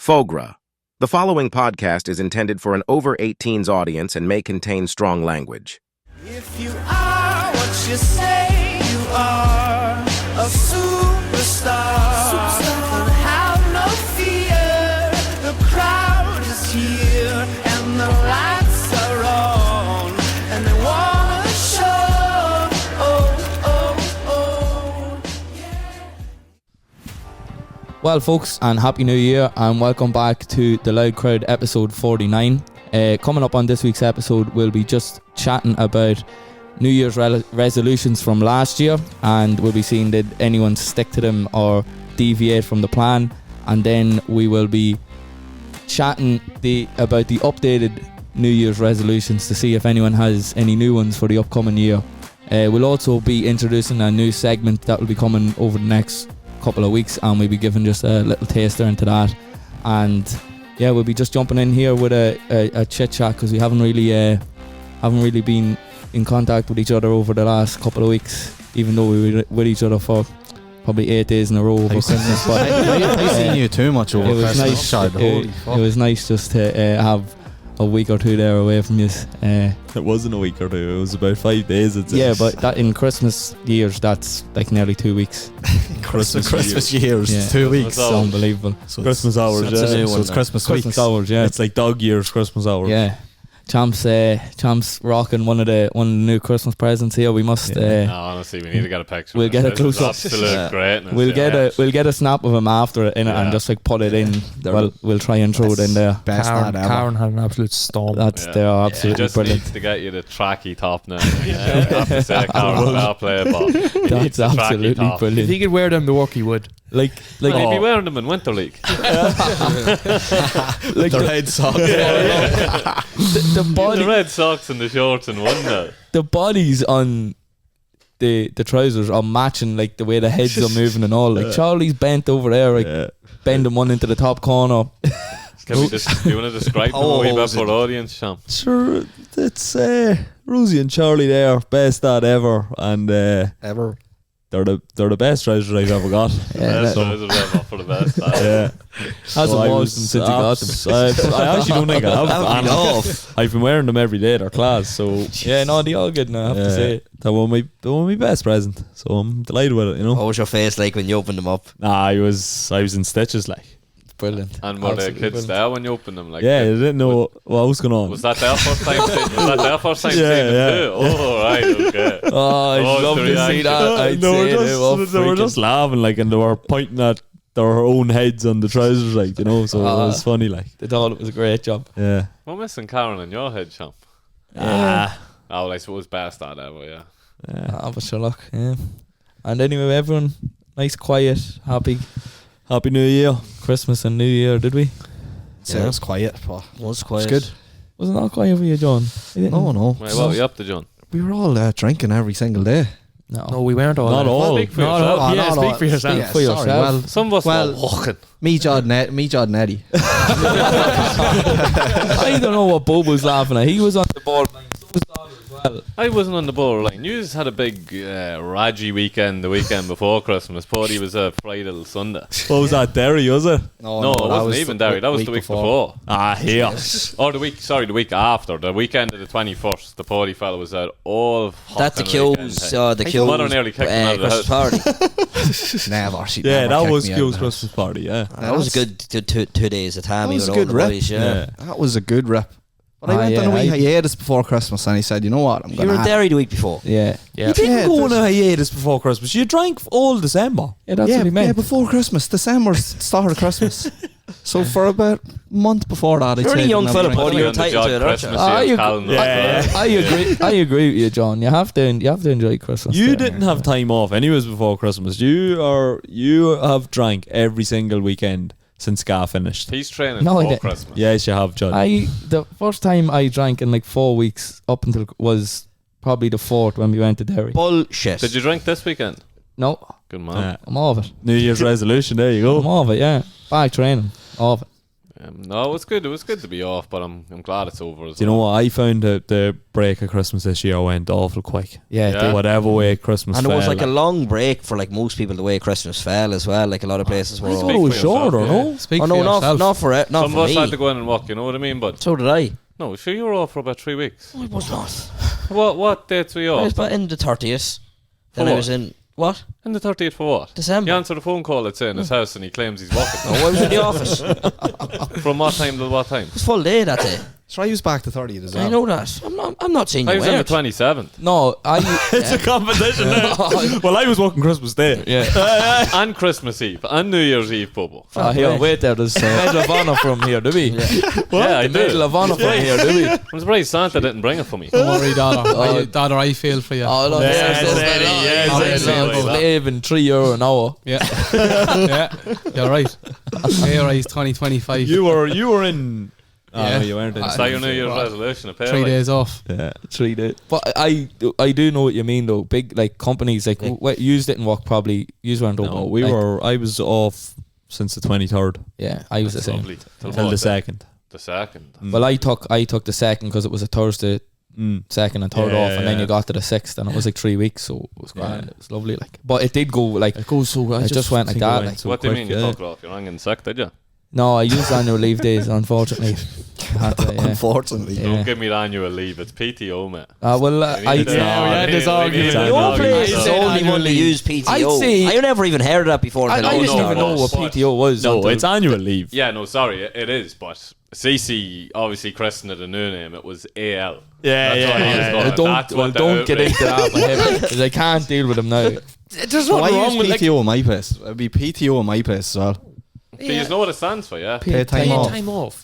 FOGRA. The following podcast is intended for an over-18s audience and may contain strong language. If you are what you say you are, a superstar, then have no fear. The crowd is here and the lights are on, and they wanna show. Well, folks, and Happy New Year, and welcome back to The Loud Crowd, episode 49. Coming up on this week's episode, we'll be just chatting about New Year's resolutions from last year, and we'll be seeing did anyone stick to them or deviate from the plan. And then we will be chatting about the updated New Year's resolutions to see if anyone has any new ones for the upcoming year. We'll also be introducing a new segment that will be coming over the next couple of weeks, and we'll be giving just a little taster into that. And yeah, we'll be just jumping in here with a chit chat, because we haven't really been in contact with each other over the last couple of weeks, even though we were with each other for probably 8 days in a row over Christmas. But I've seen you too much over Christmas. It was nice just to have a week or two there away from you. It wasn't a week or two, it was about 5 days. Yeah, but that in Christmas years, that's like nearly 2 weeks. Christmas years, yeah. 2 weeks. It's unbelievable. So Christmas hours, yeah. So it's Christmas weeks. Christmas hours, yeah. It's like dog years, Christmas hours. Yeah. Champ's rocking one of the new Christmas presents here. We must. No, honestly, we need to get a picture. We'll get a close up. Absolute greatness. We'll get a snap of him after it in it and just like put it in. We'll try and throw it in there. Best Karen had an absolute storm. They are absolutely just brilliant. needs to get you the tracky top now. I have to say, Karen, well played, but that's absolutely brilliant. If he could wear them to work, he would. He'd be wearing them in Winter League. Like the red socks. The red socks and the shorts and one now. The bodies on the trousers are matching, like the way the heads are moving and all. Like Charlie's bent over there, like bending one into the top corner. Do you want to describe them a wee bit for the audience, Sean? Sure, it's Rosie and Charlie there, best dad ever, and ever. They're the best trousers I've ever got. Best trousers ever for the best dad. Yeah, hasn't washed them since you got them. I actually don't think I have. I've been wearing them every day at our class, so yeah, no, they all good now, I have to say. That was my best present, so I'm delighted with it, you know. What was your face like when you opened them up? Nah, I was in stitches, like. Brilliant. And were the kids there when you opened them? Like, yeah, they didn't know what was going on. Was that their first time? Seeing them too? Oh, right, okay. Oh, I'd love to see that. They were just laughing, like, and they were pointing at their own heads on the trousers, like, you know. So it was funny, like. They thought it was a great job. Yeah. We're missing Karen in your head, champ. Yeah. Oh, I suppose best dad ever, yeah. But sure luck. Yeah. And anyway, everyone, nice, quiet, Happy New Year. Christmas and New Year, did we? Yeah, it was quiet. It was quiet. It's good. Wasn't that quiet for you, John? No. Wait, what were you up to, John? We were all drinking every single day. No, we weren't all. Not all. Speak for yourself. Speak for yourself. Speak for yourself. Well, some of us were walking. Me, John, and Eddie. I don't know what Bob was laughing at. He was on the ball line. So was Dog as well. I wasn't on the borderline. You just had a big Raji weekend the weekend before Christmas. Party was a Friday till Sunday. What was that, Derry, was it? No, it wasn't even Derry. That was the week before. Here. Or the week after. The weekend of the 21st. The party fella was at all. That's the Q's. The Mother nearly kicked him out of the house. Never. Yeah, that was Q's Christmas party, yeah. That was a good 2 days at Tammy. That was a good rep. That was a good rep. But I went on a wee hiatus before Christmas, and he said, you know what, I'm going to... You were in Derry the week before. Yeah. You didn't go on a hiatus before Christmas. You drank all December. Yeah, that's what he meant. Yeah, before Christmas. December's start of Christmas. So for about a month before that, you're a young fella, Paul. You're entitled to it, aren't you? I agree with you, John. You have to enjoy Christmas. You didn't have time off anyways before Christmas. You have drank every single weekend since Ska finished. He's training for Christmas. Yes, you have, John. The first time I drank in like 4 weeks up until was probably the 4th when we went to Derry. Bullshit. Did you drink this weekend? No. Good man. I'm all of it. New Year's resolution, there you go. I'm all of it, yeah. Back training. All of it. No, it was good. It was good to be off, but I'm glad it's over. Do you know what? I found that the break of Christmas this year went awful quick. Yeah, Yeah. Whatever way Christmas And it fell. was like a long break for like most people. The way Christmas fell as well. Like a lot of places were. I thought Speak it was for yourself, shorter, yeah. no? Speak Oh for no, yourself. not for it. Not Some for of us me. had to go in and work. You know what I mean? But So did I. no, sure, you were off for about 3 weeks. I was not. What dates were you I was off? about in the 30th. For Then I what? was in what? In the 30th for what? December. He answered a phone call at in his house and he claims he's walking. Oh, I was in the office. It From what time to what time? was full day that day. So I was back to 30 as well. I know that. I'm not saying I you was in the weren't. 27th. No, It's a competition now. Well, I was working Christmas Day. yeah. And Christmas Eve. And New Year's Eve, Bobo. Here, wait there. There's Medal of Honor from here, do we? Yeah, I The Medal do. of Honor from here, do we? I'm surprised Santa didn't bring it for me. Don't worry, daughter. Oh. Daughter, I feel for you. Oh, look, Yes, there's Eddie, yes, there's Eddie. Saving €3 an hour. Yeah. Yeah. You're right. Pay rise 2025. You were in. Oh, Yeah. no, you weren't in. Is that your New Year's resolution? A pay 3 like? days off. Yeah. 3 days. But I do know what you mean though. Big like companies like you didn't work probably. You weren't open. No, we like, were. I was off since the 23rd Yeah, I was the same. Lovely. Till till what the day? 2nd. The 2nd. Well, I took the second because it was a Thursday, second and third Yeah, off, and then yeah. you got to the 6th, and it was like 3 weeks, so it was grand. Yeah. It was lovely, like. But it did go like It goes so well. it just went like think it that, went like. so What do you quick, mean you yeah. took it off? You're hanging sick, did you? No, I used annual leave days, unfortunately. I had to, yeah. Unfortunately. Yeah. Don't give me the annual leave. It's PTO, mate. Well, We I need to- Yeah, we had this argument. Your Annual place leave. is the only one to use PTO. I'd say- I never even heard of that before. I until didn't this no, even now. know what but- PTO was. No, until- it's annual leave. Yeah, no, sorry, it is, but CC obviously christened it a new name. It was AL. Yeah, That's what he was Well, called. That's what the don't get outrage- into that with him, 'cause I can't deal with him now. There's Why nothing use wrong with like. PTO in my place? It'd be PTO in my place as well. Do you know what it stands for, yeah? Pay time off. Time off.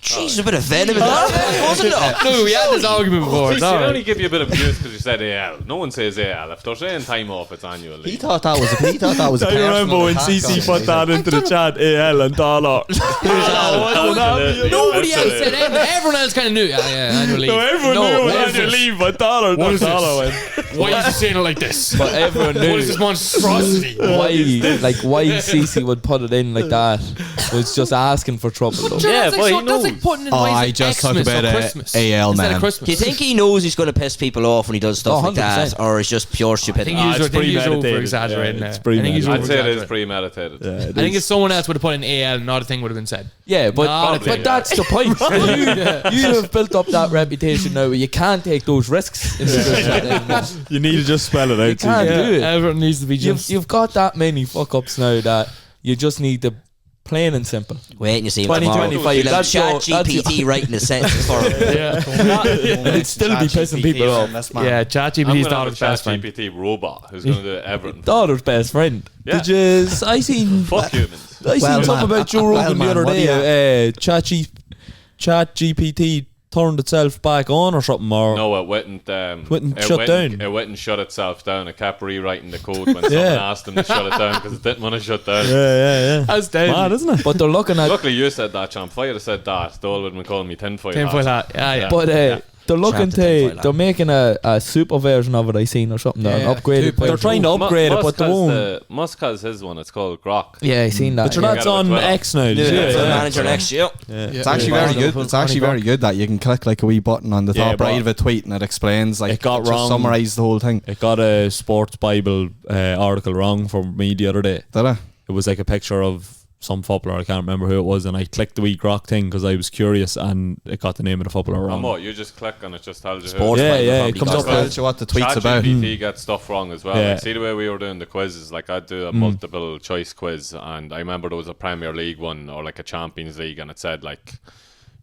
Jeez, a bit of venom in that, wasn't it? No, we had this argument before. See, It's they alright. only give you a bit of abuse because you said AL. No one says AL. If they're saying time off, it's annual He leave. thought that was a I remember when CC put that into the chat, AL and dollar. Nobody else said anything. Everyone else kind of knew. Yeah, annual leave. No, everyone No, knew it was what is annual this? leave, but dollar, What is this? dollar went. Why is he saying it like this? But everyone What is knew this monstrosity? why CC would put it in like that was just asking for trouble though. Yeah, that's but he like, that's like knows. putting in Oh, why is I it just talked Xmas about or Christmas AL, instead man. of Christmas. Do you think he knows he's going to piss people off when he does stuff Oh, like that, 100%. or it's just pure I stupidity? think he's, it's I think he's premeditated. over-exaggerating Yeah, there. it's I think he's premeditated. I'd say it is over-exaggerating. premeditated. Yeah, I think if someone else would have put in AL, not a thing would have been said. Yeah, but Probably, but yeah. that's the point. You have built up that reputation now where you can't take those risks in the business anymore. you need to just spell it out. You can't CC. do it. Everyone needs to be just. You've got that many fuck ups now that you just need to plain and simple. Wait and you see him 2025, tomorrow. You'll have that's your- Chat that's your- GPT writing a sentence for him. yeah, It'd still be pissing people off. yeah. I'm ChatGPT's going to have daughter's a best friend. ChatGPT robot who's going to do everything. Daughter's best friend. Yeah. Did you? I seen Fuck humans. I seen Well, something man, about Joe well, Rogan the man, other what do day. Chat GPT turned itself back on or something, or No, it wouldn't. Wouldn't shut down. It wouldn't shut itself down. It kept rewriting the code when someone asked them to shut it down because it didn't want to shut down. Yeah. That's deadly. Mad, isn't it? but they're looking at. Luckily, you said that, champ. If I had said that, they all would have been calling me tinfoil. Tinfoil hat. hat. Yeah. But they're looking Shout out to to. Tinfoil They're making a super version of it. I seen or something. They're Yeah, upgraded. they're version. trying to upgrade it, but they won't. Musk has his one. It's called Grok. Yeah, I seen that. But you're yeah. not got it on as well. X now. Yeah, Yeah, for the yeah. manager next year. It's actually very good. It's actually very good that you can click like a wee button on the Yeah, top but right of a tweet and it explains like it got just wrong. summarise the whole thing. It got a Sports Bible article wrong from me the other day. Did I? It was like a picture of some footballer, I can't remember who it was, and I clicked the wee Grok thing because I was curious, and it got the name of the footballer wrong. And what? You just click and it just tells you. Sports Yeah, Bible yeah, probably it comes got up that. Tells you what the tweet's about. ChatGPT gets stuff wrong as well. Yeah. Like, see the way we were doing the quizzes. Like I'd do a multiple choice quiz, and I remember there was a Premier League one or like a Champions League, and it said like,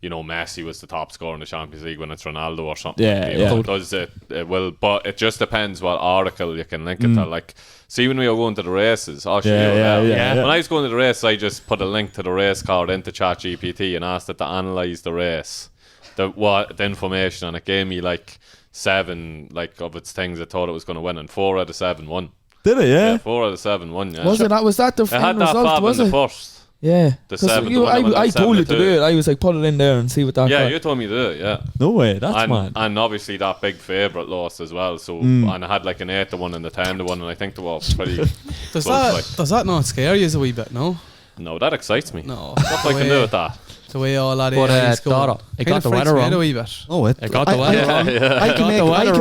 you know, Messi was the top scorer in the Champions League when it's Ronaldo or something. Yeah, you yeah. know, it does it will, but it just depends what article you can link it to. Like, see when we were going to the races, I'll show you now. yeah. When I was going to the race, I just put a link to the race card into ChatGPT and asked it to analyse the race, the information, and it gave me like 7 like of its things I thought it was going to win, and 4 out of 7 won. Did it? Yeah, Yeah. 4 out of 7 won. Yeah, Was that the It had end that result? fab Was in it? the first. Yeah. The 'Cause seventh, you- the one that went I on told you to 7-2. do it. I was like, put it in there and see what that Yeah, got. you told me to do it. Yeah, No way. That's mad. and obviously that big favourite lost as well. So and I had like an 8-1 and a 10-1, and I think they were pretty. Does close, like. that not scare you a wee bit? No. No, that excites me. No. Stuff I can do with that. The way all that But is going. Dara, it got the weather wrong. A wee bit. Oh, it got the weather wrong. I can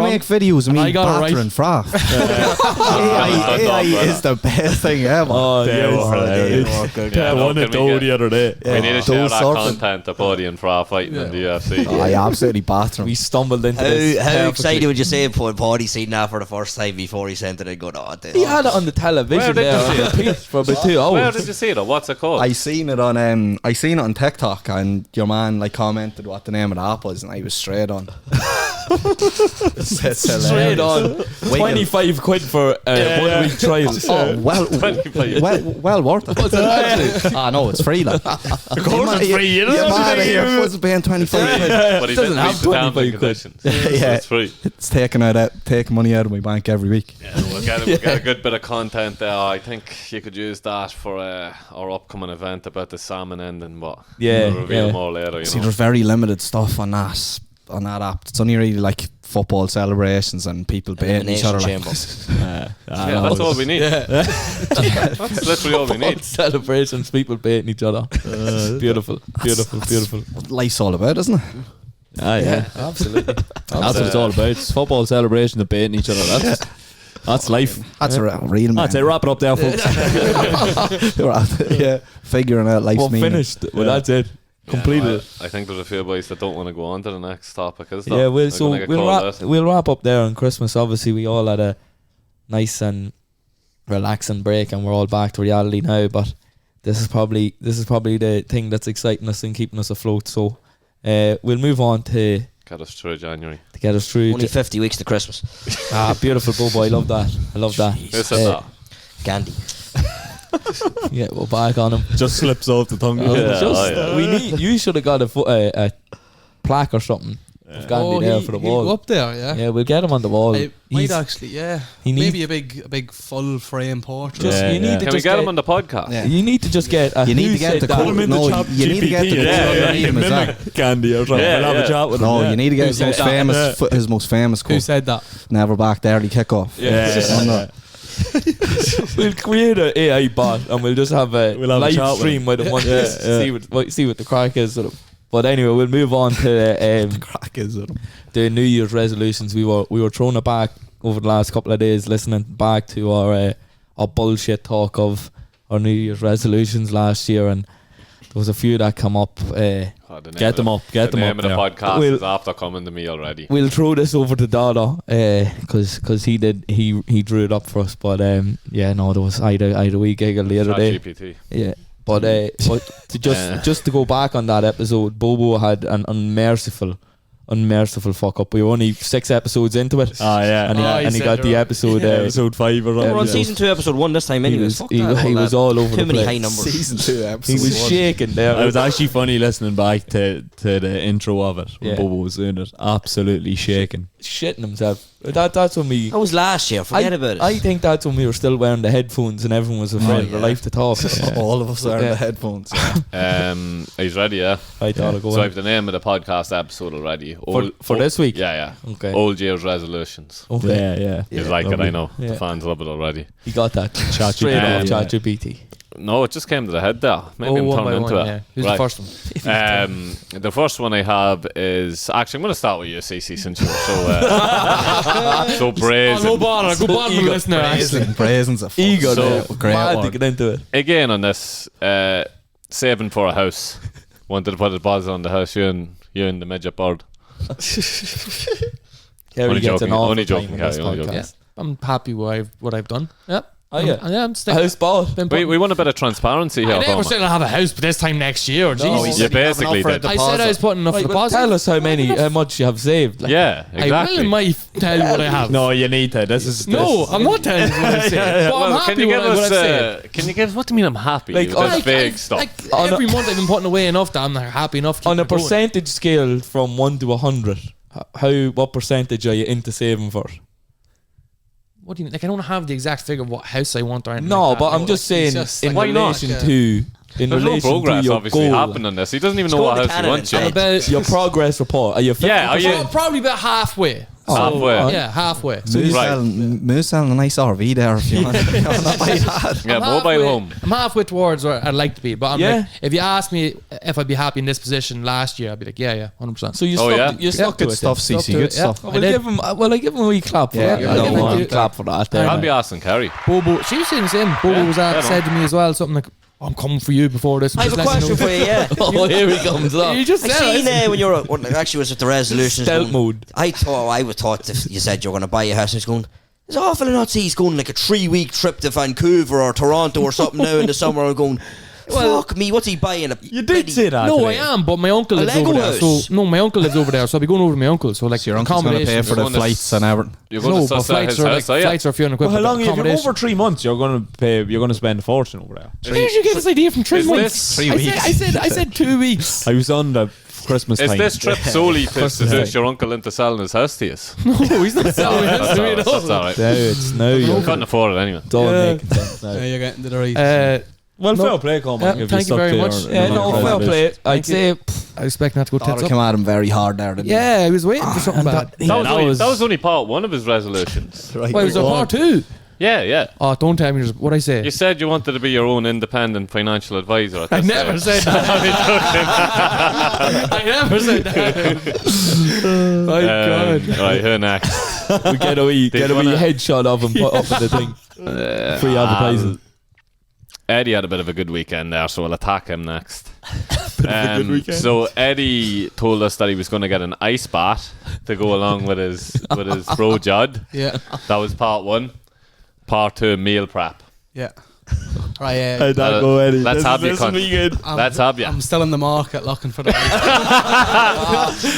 make videos of I me got it right. battering fraff. AI is the best thing ever. Oh, Yeah, yeah, no, one can at we Doe get- the other day. We need to share those that sorts of- content of Buddy and Fra fighting in the UFC. Oh, I absolutely batter We him. stumbled into this. How perfectly. excited would you say when Paddy seen that for the first time before he sent it and going, oh, He had it on the Where television did there you on the pitch for about 2 hours. Where did you see it? What's it called? I seen it on TikTok, and your man like commented what the name of the app was, and I was straight on. Straight on. 25 quid for 1 week trial. Oh well worth it. What's it actually? No, it's free. Like, Of course it's free. You Your know man what here was paying 25 quid. But he doesn't didn't have read the terms 25 and quid. conditions. Yeah. It's free. It's taking money out of my bank every week. Yeah, we'll get a good bit of content there. I think you could use that for our upcoming event about the salmon ending, but Yeah, we'll reveal yeah. more later. See, there's very limited stuff on that app. It's only really like football celebrations and people baiting each other. Like, That's all we need. That's literally all we need. Celebrations, people baiting each other. Beautiful. what life's all about, isn't it? Yeah. Absolutely. That's what it's all about. It's football celebration and baiting each other. That's life. That's a real man. That's it. Wrap it up there, folks. Yeah, figuring out life's Well, meaning. finished. Well, that's it. Completed. I think there's a few boys that don't want to go on to the next topic. Is that? Yeah, They're we'll wrap up there on Christmas. Obviously, we all had a nice and relaxing break, and we're all back to reality now. But this is probably the thing that's exciting us and keeping us afloat. So we'll move on to Get us through January. get us through. only 50 weeks to Christmas. Beautiful, Bobo. I love that. Who said that? Gandhi. Yeah, we're back on him. Just slips off the tongue. We need. You should have got a plaque or something of Gandhi there for the he'll go wall. up there, yeah. Yeah, we'll get him on the wall. I might He's- actually, yeah. he Maybe a big full frame portrait. Just Yeah, you need yeah. to Can we just get him on the podcast? Yeah. You need to just get. You need to get the that. code. No, you need to get the code underneath him as well. Candy or something. Yeah, We'll have yeah. a chat with him. No, yeah. you need to get Who his said most that? famous, his most famous Who quote. said that? Never back the early kickoff. Yeah. We'll create an AI bot and we'll just have a We'll have a live chat with stream him. with him. Yeah. See what the crack is. Sort of. But anyway, we'll move on to Crack is it? the New Year's resolutions. We were throwing it back over the last couple of days, listening back to our bullshit talk of our New Year's resolutions last year, and there was a few that come up. Get them up. Get The them name up of the there. podcast We'll- is after coming to me already. We'll throw this over to Dada because he drew it up for us. But there was I had a wee giggle the other day. ChatGPT. Yeah, but to just to go back on that episode, Bobo had an unmerciful fuck up. We were only 6 episodes into it, Ah, yeah. and he got the episode. Episode 5 or something. We're on yeah. season 2, episode 1 this time, He anyways. was, he was all over Too the many place. high numbers. Season 2 He episode. was shaking there. It was actually funny listening back to the intro of it when Yeah. Bobo was doing it. Absolutely shaking. shitting himself. That's when we. That was last year. Forget about it. I think that's when we were still wearing the headphones and everyone was afraid of their life to talk. All of us are in Yeah. the headphones. Are you ready? Yeah. I thought I'd go So I on. have the name of the podcast episode already. For this week? Yeah. Okay. Old year's resolutions. Okay. Yeah. You like it, I know. Yeah. The fans love it already. You got that. ChatGPT. Straight off Yeah. ChatGPT. No, it just came to the head there. Maybe I'm one by turning into one, it. yeah. Who's Right. the first one? The first one I have is actually I'm going to start with you, CC, since you're so brazen. Go bother, Eager. listener. Actually, Brazen's a Eager. So, great mad to word. get into it. Again on this, saving for a house. Wanted to put a deposit on the house. You and the midget bird. Kerry Only gets an joking, awful only time joking, on this Harry, only podcast. I'm happy with what I've done. Yep. Oh, yeah. I'm A sticking. house bought. We want a bit of transparency here, I never Palmer. said I'll have a house, but this time next year. Jesus. You basically did. I said I was putting enough Right, for well, deposit. tell us how much you have saved. Like, Yeah, I will exactly. and might tell you what I have. No, you need to. This is No, I'm not telling you what I said. But I'm Well, happy can you with give what us? I've said. Can you give? What do you mean? I'm happy. Like, That's like, vague stuff. Like every month I've been putting away enough that I'm happy enough to on a keep it going. percentage scale from 1 to 100, what percentage are you into saving for? What do you mean? Like I don't have the exact figure of what house I want or anything. No, like that. but I'm No, just like, saying it's just in like- relation Yeah. to There's no relation progress to your obviously goal, happening on this. He doesn't even know go what to house he Canada wants instead. yet. about your progress report. Are you 50%? Yeah, are you? probably about halfway. Halfway. Yeah, halfway. So Moose selling a nice RV there if you want to buy that. Yeah, I'm mobile halfway- home. I'm halfway towards where I'd like to be, but I'm Yeah. like, if you ask me if I'd be happy in this position last year, I'd be like, yeah, 100%. So you Oh, stuck, yeah? you stuck to Good it. stuff, Stuck CC. to Good it, yeah. stuff. Well, I give him a wee clap for Yeah, that. yeah, I give yeah. him a Thank wee you. clap for that. I'll be asking Carrie. Bobo, she was saying the same. Bobo Yeah, was yeah, said to me as well something like, I'm coming for you before this. I have a question for you, yeah. Oh, here he comes up. You just I said seen it. when you were actually was with the resolutions. Stealth going- mode. I thought if you said you were going to buy a house, and he's going. There's an awful lot. He's going like a 3-week trip to Vancouver or Toronto or something now in the summer. I'm going. Fuck me, what's he buying? You did say that. No, today. I am, but my uncle A lives Lego over there. house? So no, my uncle lives over there, so I'll be going over to my uncle. So like Your uncle's going to pay for the You're gonna flights and everything. You're going no, to but suss out his flights are house, are you? flights are a few hundred quid. Well, how but long? If you're accommodation- over 3 months, you're going to pay. You're going to spend a fortune over there. Where did you get this idea from 3 Is months? this- 3 weeks. I said 2 weeks. I was on the Christmas Is time. this trip solely to Christmas seduce time. your uncle into selling his house to you? No, he's not selling That's us to me. alright. That's alright. Now it's now you're Couldn't afford it anyway. done Yeah. making sense now. You're getting to the right. Well, No. fair play, Cormac. Yeah, if thank you stuck very to your- much. Yeah, no, your fair resolution. play. I'd say I expect not to go Thought tits it up. came at him very hard there, didn't Yeah, I was waiting for something and bad. That was only part one of his resolutions. Right. Well, it was a part 2. Yeah. Oh, don't tell me what I say. You said you wanted to be your own independent financial advisor. At I this never stage. said that. I never said that. My God. Right, who next? we get a wee you wanna- headshot of him put up in the thing. Free advertising. Eddie had a bit of a good weekend there, so we'll attack him next. So Eddie told us that he was going to get an ice bath to go along with his bro Judd. Yeah. That was part one. Part two, meal prep. Yeah. Right, How'd that go, Eddie? Let's have you. I'm- Let's have you. I'm still in the market looking for the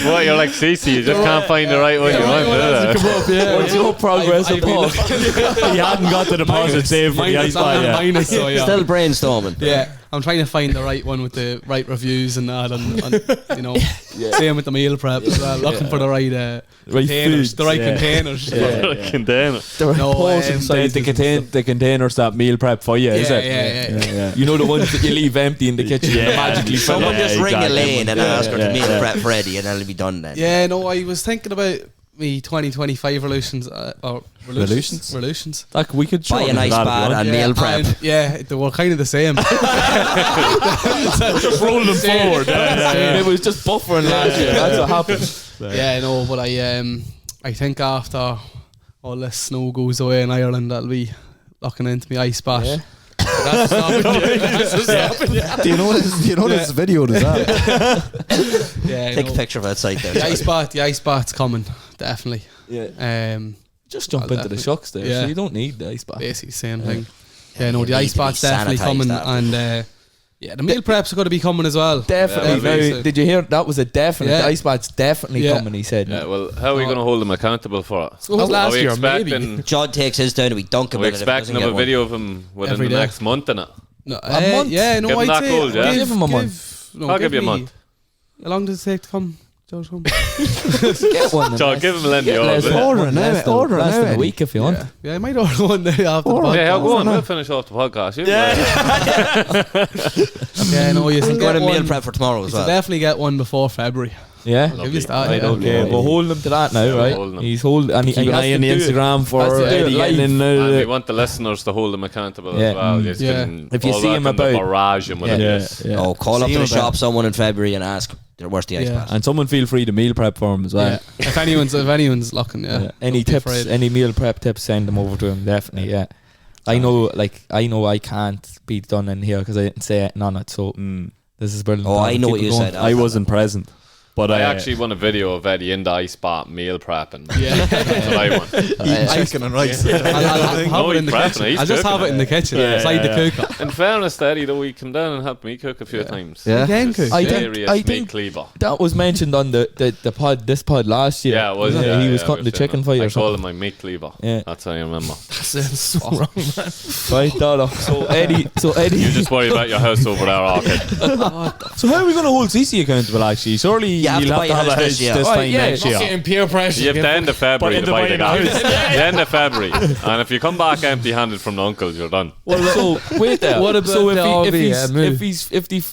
What, you're like Cece, you just can't find the right one you want, do you? up, yeah. What's your progress report? He hadn't got the deposit saved for the ice bar yet. minus, so yeah. Still brainstorming. Yeah, I'm trying to find the right one with the right reviews and that, and you know, same with the meal prep as well. Looking for the right Right containers, foods. the right Yeah. containers. Container. No, The containers that meal prep for you, is it? yeah. You know the ones that you leave empty in the kitchen and they magically fill Someone up. just ring exactly. Elaine and ask her Yeah, to meal yeah. prep ready, and that'll be done then. Yeah, no, I was thinking about me 2025 resolutions or resolutions. Like we could Buy shorten an ice that if you bath want. and meal prep. And, yeah, they were kind of the same. Just roll them forward. It was just buffering last year. That's what happened. Yeah, no, but I think after all this snow goes away in Ireland, I'll be looking into my ice bath. Yeah. That's stopping. Do you know this video as well? Yeah, Take no. a picture of outside there. The ice bath's coming, definitely. Yeah. Just jump I'll into the definitely- shocks there, yeah. so you don't need the ice bath. Basically same thing. Yeah, no, you the need ice to be bath's definitely sanitised coming, after. and yeah, the meal preps are going to be coming as well. Definitely. Yeah, Now, did you hear that was a definite? Yeah. The ice bath's definitely Yeah. coming. He said. Yeah, well, how are we going to hold him accountable for it? So it was Are last we year, maybe. expecting, Judd takes his down and we dunk are him we in it if he expecting doesn't a get one. video of him within Every the day. next month, innit? No, A month? Yeah, no, Give him I'd that say gold, yeah? Give him a month. No, I'll give you a me- month. How long does it take to come? George, come? Get one. So give him Lenny less order. than- Order it now, less than- order it less now, than a Eddie. week if you want. Yeah, I might order one there after the podcast. Yeah, go on. We'll finish off the podcast. Yeah, no, you can Got get a meal one. prep for tomorrow You as can well. definitely get one before February. Yeah. I'll give you that. Right, yeah. okay. We'll hold him to that now, Yeah, we're right? holding him. He's holding, and he Keep an has eye to on the do it. Instagram Has for to do it Eddie live. getting in. And we want the listeners to hold him accountable Yeah. as well. Just Yeah. can If you all see that him and about- barrage him with Yeah. this. Yeah. Oh, call up See to the him about- shop someone in February and ask, where's the ice Yeah. bath? And someone feel free to meal prep for him as well. Yeah. If anyone's looking, yeah. Any Don't be tips, afraid. any meal prep tips, send them over to him. Definitely, yeah. I know I can't be done in here because I didn't say it on it. So this is brilliant. Oh, I know Keep what it you going. said. I wasn't present. But I actually want a video of Eddie in the ice bath meal prepping. Yeah. That's what I want. Chicken and rice. I'll have No, it in the he's prepping it, kitchen. he's I'll just have cooking it in the kitchen, Yeah, beside yeah, the cooker. In fairness to Eddie, though, he come down and helped me cook a few times. Yeah. Again, cook. I Serious think meat cleaver. that was mentioned on the pod, this pod last year. Yeah, it was. wasn't Yeah, he was yeah, cutting the we were saying chicken that. for you I or call something. him my meat cleaver. Yeah. That's how I remember. Sounds so wrong, man. Right, Dada. So Eddie, You just worry about your house over there, Orchid. So how are we going to hold CC accountable? Actually, surely You have you'll to buy have to a have a house house this year. this Right, time yeah, next year. Getting peer pressure. You have the end of February But to buy the in the gas. The end of February. And if you come back empty-handed from the uncles, you're done. so wait there. What about so the RV,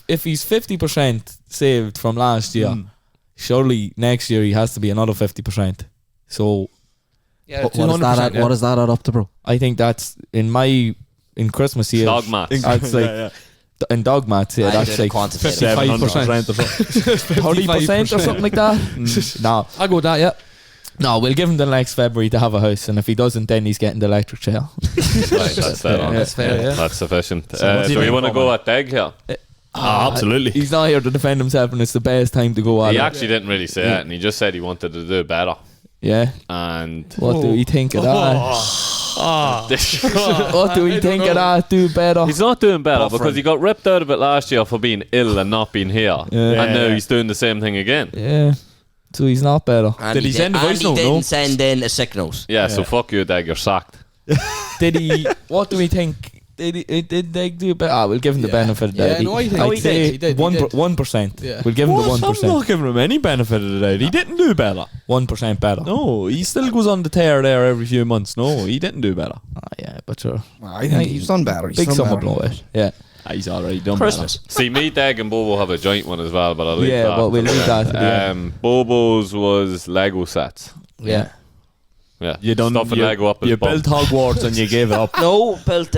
if he's 50% saved from last year, surely next year he has to be another 50%. So What is that at? What is that at up to, bro? I think that's in Christmas year. Dog mats. That's like in dog mats. Yeah, I that's did like quantified. 700% or something. 30% or something like that. No, I go with that. Yeah. no, we'll give him the next February to have a house, and if he doesn't, then he's getting the electric chair. Right, that's fair. Yeah, That's fair. Yeah. That's sufficient. So what do you Do you think want to about go mine? at Deg here? Absolutely. He's not here to defend himself, and it's the best time to go at He it. actually didn't really say it, and he just said he wanted to do better. Yeah. And What do we think of that? What do we think of that? Do better. he's not doing better because he got ripped out of it last year for being ill and not being here, Yeah. and now he's doing the same thing again. Yeah. So he's not better. And Did he send a voice and he note? didn't No. send in a sick note. Yeah, so fuck you, Deg. You're sacked. Did he? What do we think? Did they do better? We'll give him the benefit of the doubt. Yeah, no, I think I'd he say did. He did. 1%. Yeah. We'll give him the What? I'm 1%. not giving him any benefit of the doubt. He didn't do better. 1% better. No, he still goes on the tear there every few months. No, he didn't do better. Yeah, but sure. I think he's done better. Big summer blow it. Yeah. He's already done Christmas. See, me, Deg, and Bobo have a joint one as well, but I'll leave Yeah, that. but we'll leave that to the end. Bobo's was Lego sets. Yeah. Yeah, You done stuffing you, Lego up his you bum. built Hogwarts and you gave it up. No, built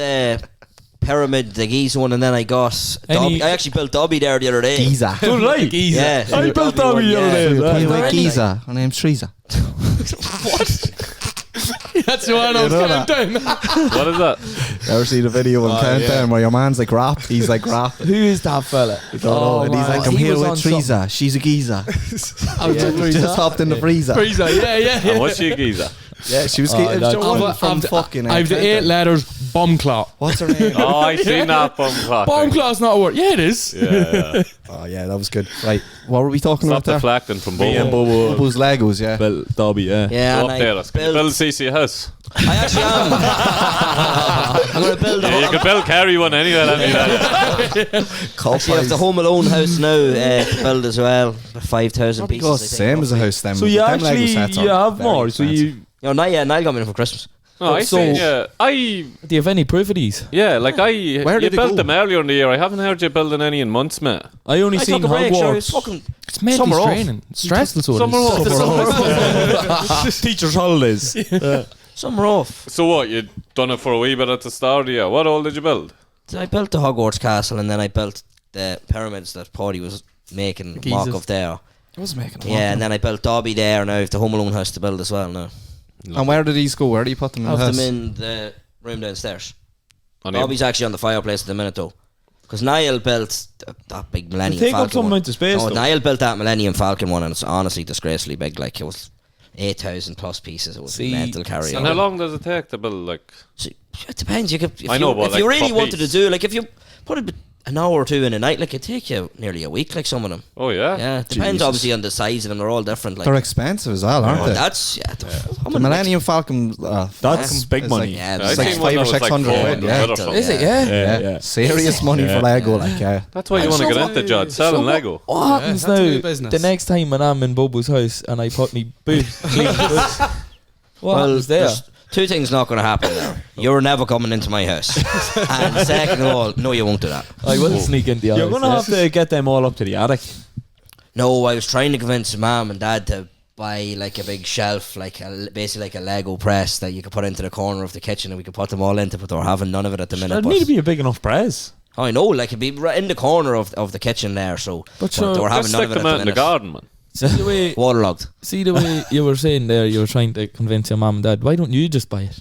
Pyramid, the Giza one, and then I got Any- I actually built Dobby there the other day. Giza. So right. Yeah. I built Dobby the other day. So you're Yeah. playing Yeah. with Giza. Her name's Teresa. That's the one I was You know counting. What is that? Ever see the video in Countdown where your man's like rap? He's like rap. Who is that fella? I don't know. And he's man. like, I'm He here was with on Teresa. She's a Giza. Just hopped in the freezer. Freezer. Yeah. And what's she, Giza? Yeah, she was that's- the one from fucking. I've the 8 letters bomb claw. What's her name? Oh, I seen that bum clock. Bomb claw's not a word. Yeah, it is. Yeah. Oh yeah, that was good. Right, what were we talking Stop about there? deflecting from Me and Bobo. Bobo Bobo's Legos, yeah. built Dobby, yeah. Yeah, Go and up there. I Can you build built. CC a house? I actually am. I'm gonna build. Yeah, you could build carry one anyway. Actually, I have the Home Alone house now to build as well. 5,000 Probably pieces. costs the I think, same as a roughly. house then. So you Them actually Lego sets you are have very more. So expensive. you No, Niall got me in for Christmas. No, I So- seen you. Do you have any proof of these? Yeah, like Where you did they built go? them earlier in the year. I haven't heard you building any in months, mate. I only I seen took a break. Sure, it's Hogwarts. fucking It's mentally Summer off. straining. Stressful, so it Summer is. off. Teachers' holidays. summer off. So what? You done it for a wee bit at the start of the year. What all did you build? I built the Hogwarts castle, and then I built the pyramids that Paddy was making mock Gizas. of there. I was making Yeah, and then I built Dobby there, and I have the Home Alone house to build as well now. And where do these go? Where do you put them in I the have house? them in the room downstairs. On your- Dobby's actually on the fireplace at the minute though, because Niall built that big Millennium Take up Falcon some one. amount of space, No, though. Niall built that Millennium Falcon one, and it's honestly disgracefully big. Like it was 8,000 plus pieces. It was See, mental carry. And how long does it take to build? Like, So, it depends. You could, if I know, you, but if like you really per wanted to piece. do, like if you put an hour or two in a night, like it'd take you nearly a week. Like some of them. oh yeah, Yeah, it depends Jesus. obviously on the size of them. They're all different. Like They're expensive as well, aren't oh, they? that's how The much- Millennium Falcon. That's big it's money. Like, Yeah, I it's like seen one 500 or that was like 600 quid. 400 Yeah, or something. Is it? Yeah. Yeah. serious money Yeah. for Lego. Like, yeah. That's why you want to get into Judd selling Lego. What happens that's a now good business. the next time when I'm in Bobo's house and I put me boots, clean boots? What well, happens there? there's two things not going to happen there. You're never coming into my house, and second of all, no, you won't do that. I will sneak into the You're house. gonna have to get them all up to the attic. No, I was trying to convince mum and dad to buy like a big shelf, like basically like a Lego press that you could put into the corner of the kitchen, and we could put them all into. But they're having none of it at the minute. There'd but- need to be a big enough press. I know, like it'd be right in the corner of the kitchen there. So, But sure, they were having Just none stick of it them at out the in the minute. garden, man. See the way, Waterlogged. see the way you were saying there, you were trying to convince your mum and dad. Why don't you just buy it?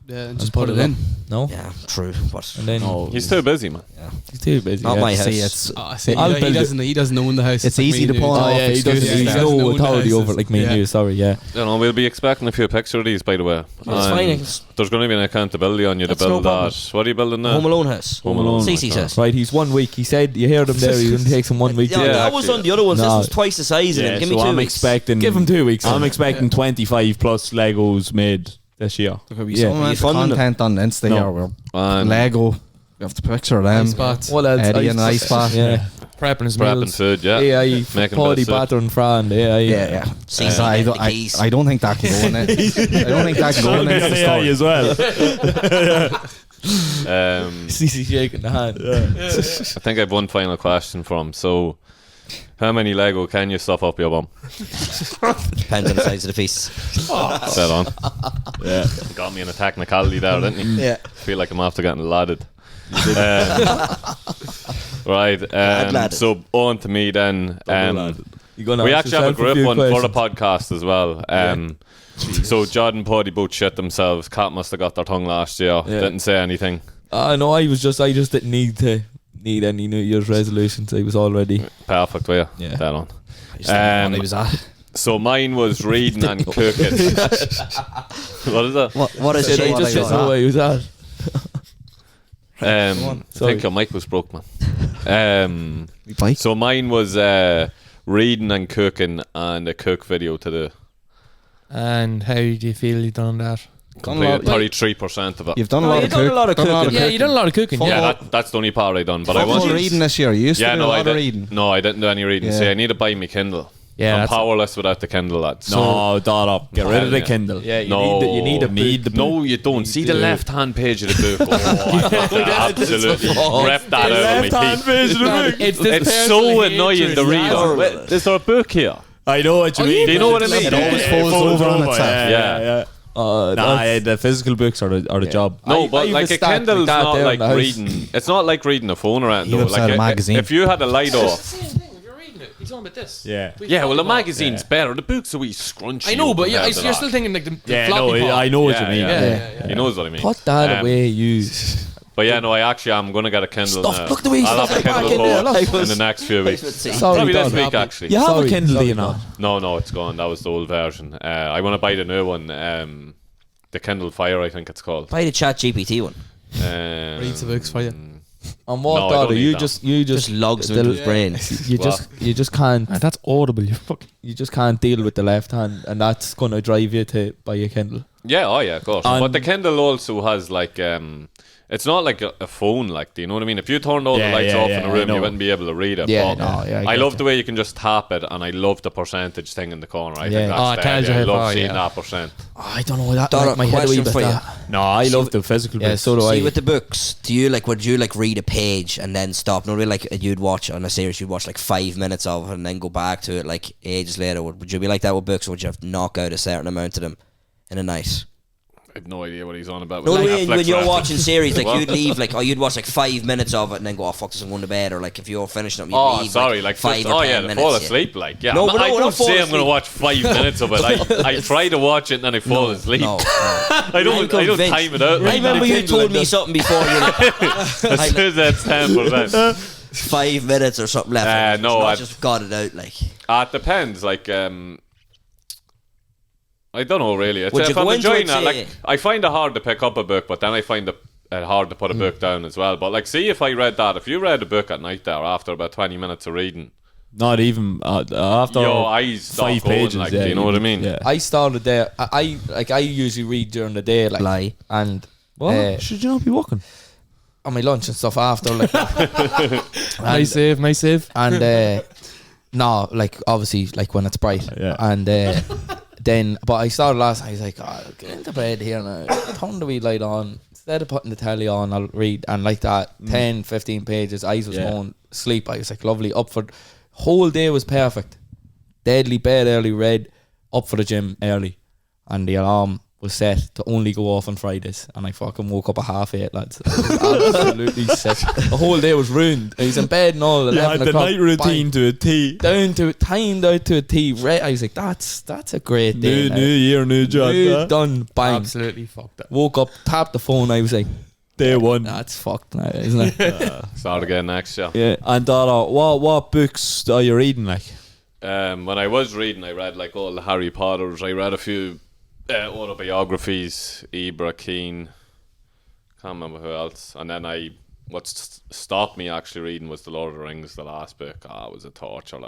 Yeah, and just put it in. up? No? Yeah, true. But And then He's too busy, man. he's too busy. not yeah. my house. See, it's Oh, see, I'll he build doesn't. He doesn't own the house. It's like easy me to and you. pull Oh off yeah, he doesn't. excuses. He's doesn't no own the authority houses. over it like me and Yeah. you. Sorry, yeah. You know, we'll be expecting a few picture of these, by the way. It's And fine, it's- There's going to be an accountability on you to That's no build problem. that. What are you building now? Home Alone house. Home Alone. CC Okay. says. Right, he's 1 week. He said you heard him there. He's gonna take him 1 week. Yeah, to- that was actually. on the other ones. No. This was twice the size of Yeah, them. Give me so 2 I'm weeks. expecting. Give him 2 weeks. I'm expecting 25 plus Legos made this year. There could be Yeah. some amount of funding them? content on Insta No. here. Where And Lego, you have the picture of them. Ice spots. What else? Eddie and Ice Spot. Yeah. Prepping his prepping meals. food, yeah. AI, Making Paddy bits of- batter and Fran. AI. Yeah. CC I, getting don't, the I, keys. I don't think that can go in it. I don't think that can go in it. the story. as well. Um, CC shaking the hand. I think I have one final question for him. So, How many Lego can you stuff up your bum? Depends on the size of the piece. Set on. Yeah. Got me in a technicality there, didn't he? Yeah. Feel like I'm after getting ladded. Right. Ladded. So on to me then. You gonna We ask actually have a yourself grip few one for questions? the podcast as well. So Jordan and Poddy both shit themselves. Cat must have got their tongue last year. Yeah. Didn't say anything. No, I just didn't need any New Year's resolutions. I was already. Perfect way. Yeah. Dead on. I just don't know what he was at. So mine was reading and cooking. What is that? What is Said I it? just didn't know where he was at. I Sorry. think your mic was broke, man. Bike? So mine was reading and cooking and a cook video to do. And how do you feel you've done that? Completed 33% of it. You've done a lot of done a lot of cooking. Yeah, you done a lot of cooking. Yeah, that's the only part I done. But I Fuck all wasn't reading this year. You used to do a lot of reading. No, I didn't do any reading. Yeah. See, I need to buy me Kindle. Yeah, I'm that's powerless without the Kindle, lads. No, dot up. Get rid of the Yeah. Kindle. Yeah, you No. need the book. No, you don't. See the left-hand page of the book. Oh, I absolutely rep that out of my teeth. It's so annoying to read. Is there a book here? I know what you mean. Do you know what I mean? It always folds over on itself. Yeah. The physical books are the job. No, I but used like to a start Kindle's with that not there in like the house. reading. It's not like reading a phone or anything. You though. upset a magazine. If you had a light off. Same thing. If you're reading it, he's on about this. Yeah. Yeah, well, the magazine's better. The book's a wee scrunchy. I know, but yeah, compared to you're that. still thinking like the Yeah, floppy no, part. I know what you Yeah, mean. yeah. He knows what I mean. Put that away, you. But yeah, no, I'm going to get a Kindle Stuff. now. Look the way he I'll have a stuffed it back Kindle in there, board look. in the next few weeks. Sorry, Probably this Donald. week, actually. You have Sorry, a Kindle, do sorry, you not? No, it's gone. That was the old version. I want to buy the new one. The Kindle Fire, I think it's called. Buy the Chat GPT one. Reads the books for you. And what, No, I daughter? don't You need just Just logs them into his brain. you just can't. That's audible. You just can't deal with the left hand, and that's gonna drive you to buy a Kindle. Yeah, of course. But the Kindle also has like it's not like a phone, like, do you know what I mean? If you turned all the lights off in the I room, know. you wouldn't be able to read it. Yeah, but no, yeah, I I get love you. the way you can just tap it, and I love the percentage thing in the corner. I Yeah. think Oh, that's it the tells you idea. I how love far, seeing yeah. that percent. I don't know that. Donna, Like my head a wee question bit for you. that. No, I love the physical Yeah, books. so do See, I. with the books, would you like read a page and then stop? No, really, like you'd watch on a series, you'd watch like 5 minutes of it and then go back to it like ages later. Would you be like that with books, or would you have to knock out a certain amount of them in a night? I have no idea what he's on about. No, with when Netflix you're reference. watching series, like What? you'd leave, like, you'd watch like 5 minutes of it and then go, oh fuck this, I'm going to bed, or like if you're finishing up, you'd Oh, leave, sorry, like 5 just, or 10 to minutes. fall yeah. asleep, like, yeah. No, I but no, don't not fall say I'm going to asleep. watch 5 minutes of it. I try to watch it and then I fall asleep. No, I don't convinced. time it out. I remember you told me something before. You're like, As soon as that's 10%. 5 minutes or something left. no, I I just got it out. Like, It depends. Like, I don't know really. It's, Would you if I'm go into enjoying it, it, say- like, I find it hard to pick up a book, but then I find it hard to put a book down as well. But like, see, if I read that, if you read a book at night there after about 20 minutes of reading, Not even after your eyes stop 5 going, pages. like, yeah, do you know what I mean? Yeah. I started there. I usually read during the day, like, Lie. and What? Should you not be walking? on my lunch and stuff after, like. Nice save. And no, like obviously, like when it's bright, Yeah. and then, but I started last night. I was like, oh, get into bed here now. Turn the wee light on. Instead of putting the telly on, I'll read, and like that, 10, 15 pages. Eyes was going sleep. I was like, lovely. Up for whole day was perfect. Deadly bed early, read, up for the gym early, and the alarm was set to only go off on Fridays, and I fucking woke up at 8:30, lads. I was absolutely sick. The whole day was ruined. I was in bed and all. Yeah, 11 the o'clock, night routine bang, to a T. down to timed out to a T. I was like, that's a great day. New year, new job. huh? Done. Bang. Absolutely fucked up. Woke up, tapped the phone. I was like, Day one. that's fucked now, isn't it? Start again next year. Yeah. And what books are you reading, like? When I was reading, I read like all the Harry Potters. I read a few autobiographies, Ibra, Keane, can't remember who else. And then what stopped me actually reading was The Lord of the Rings, the last book. It was a torture.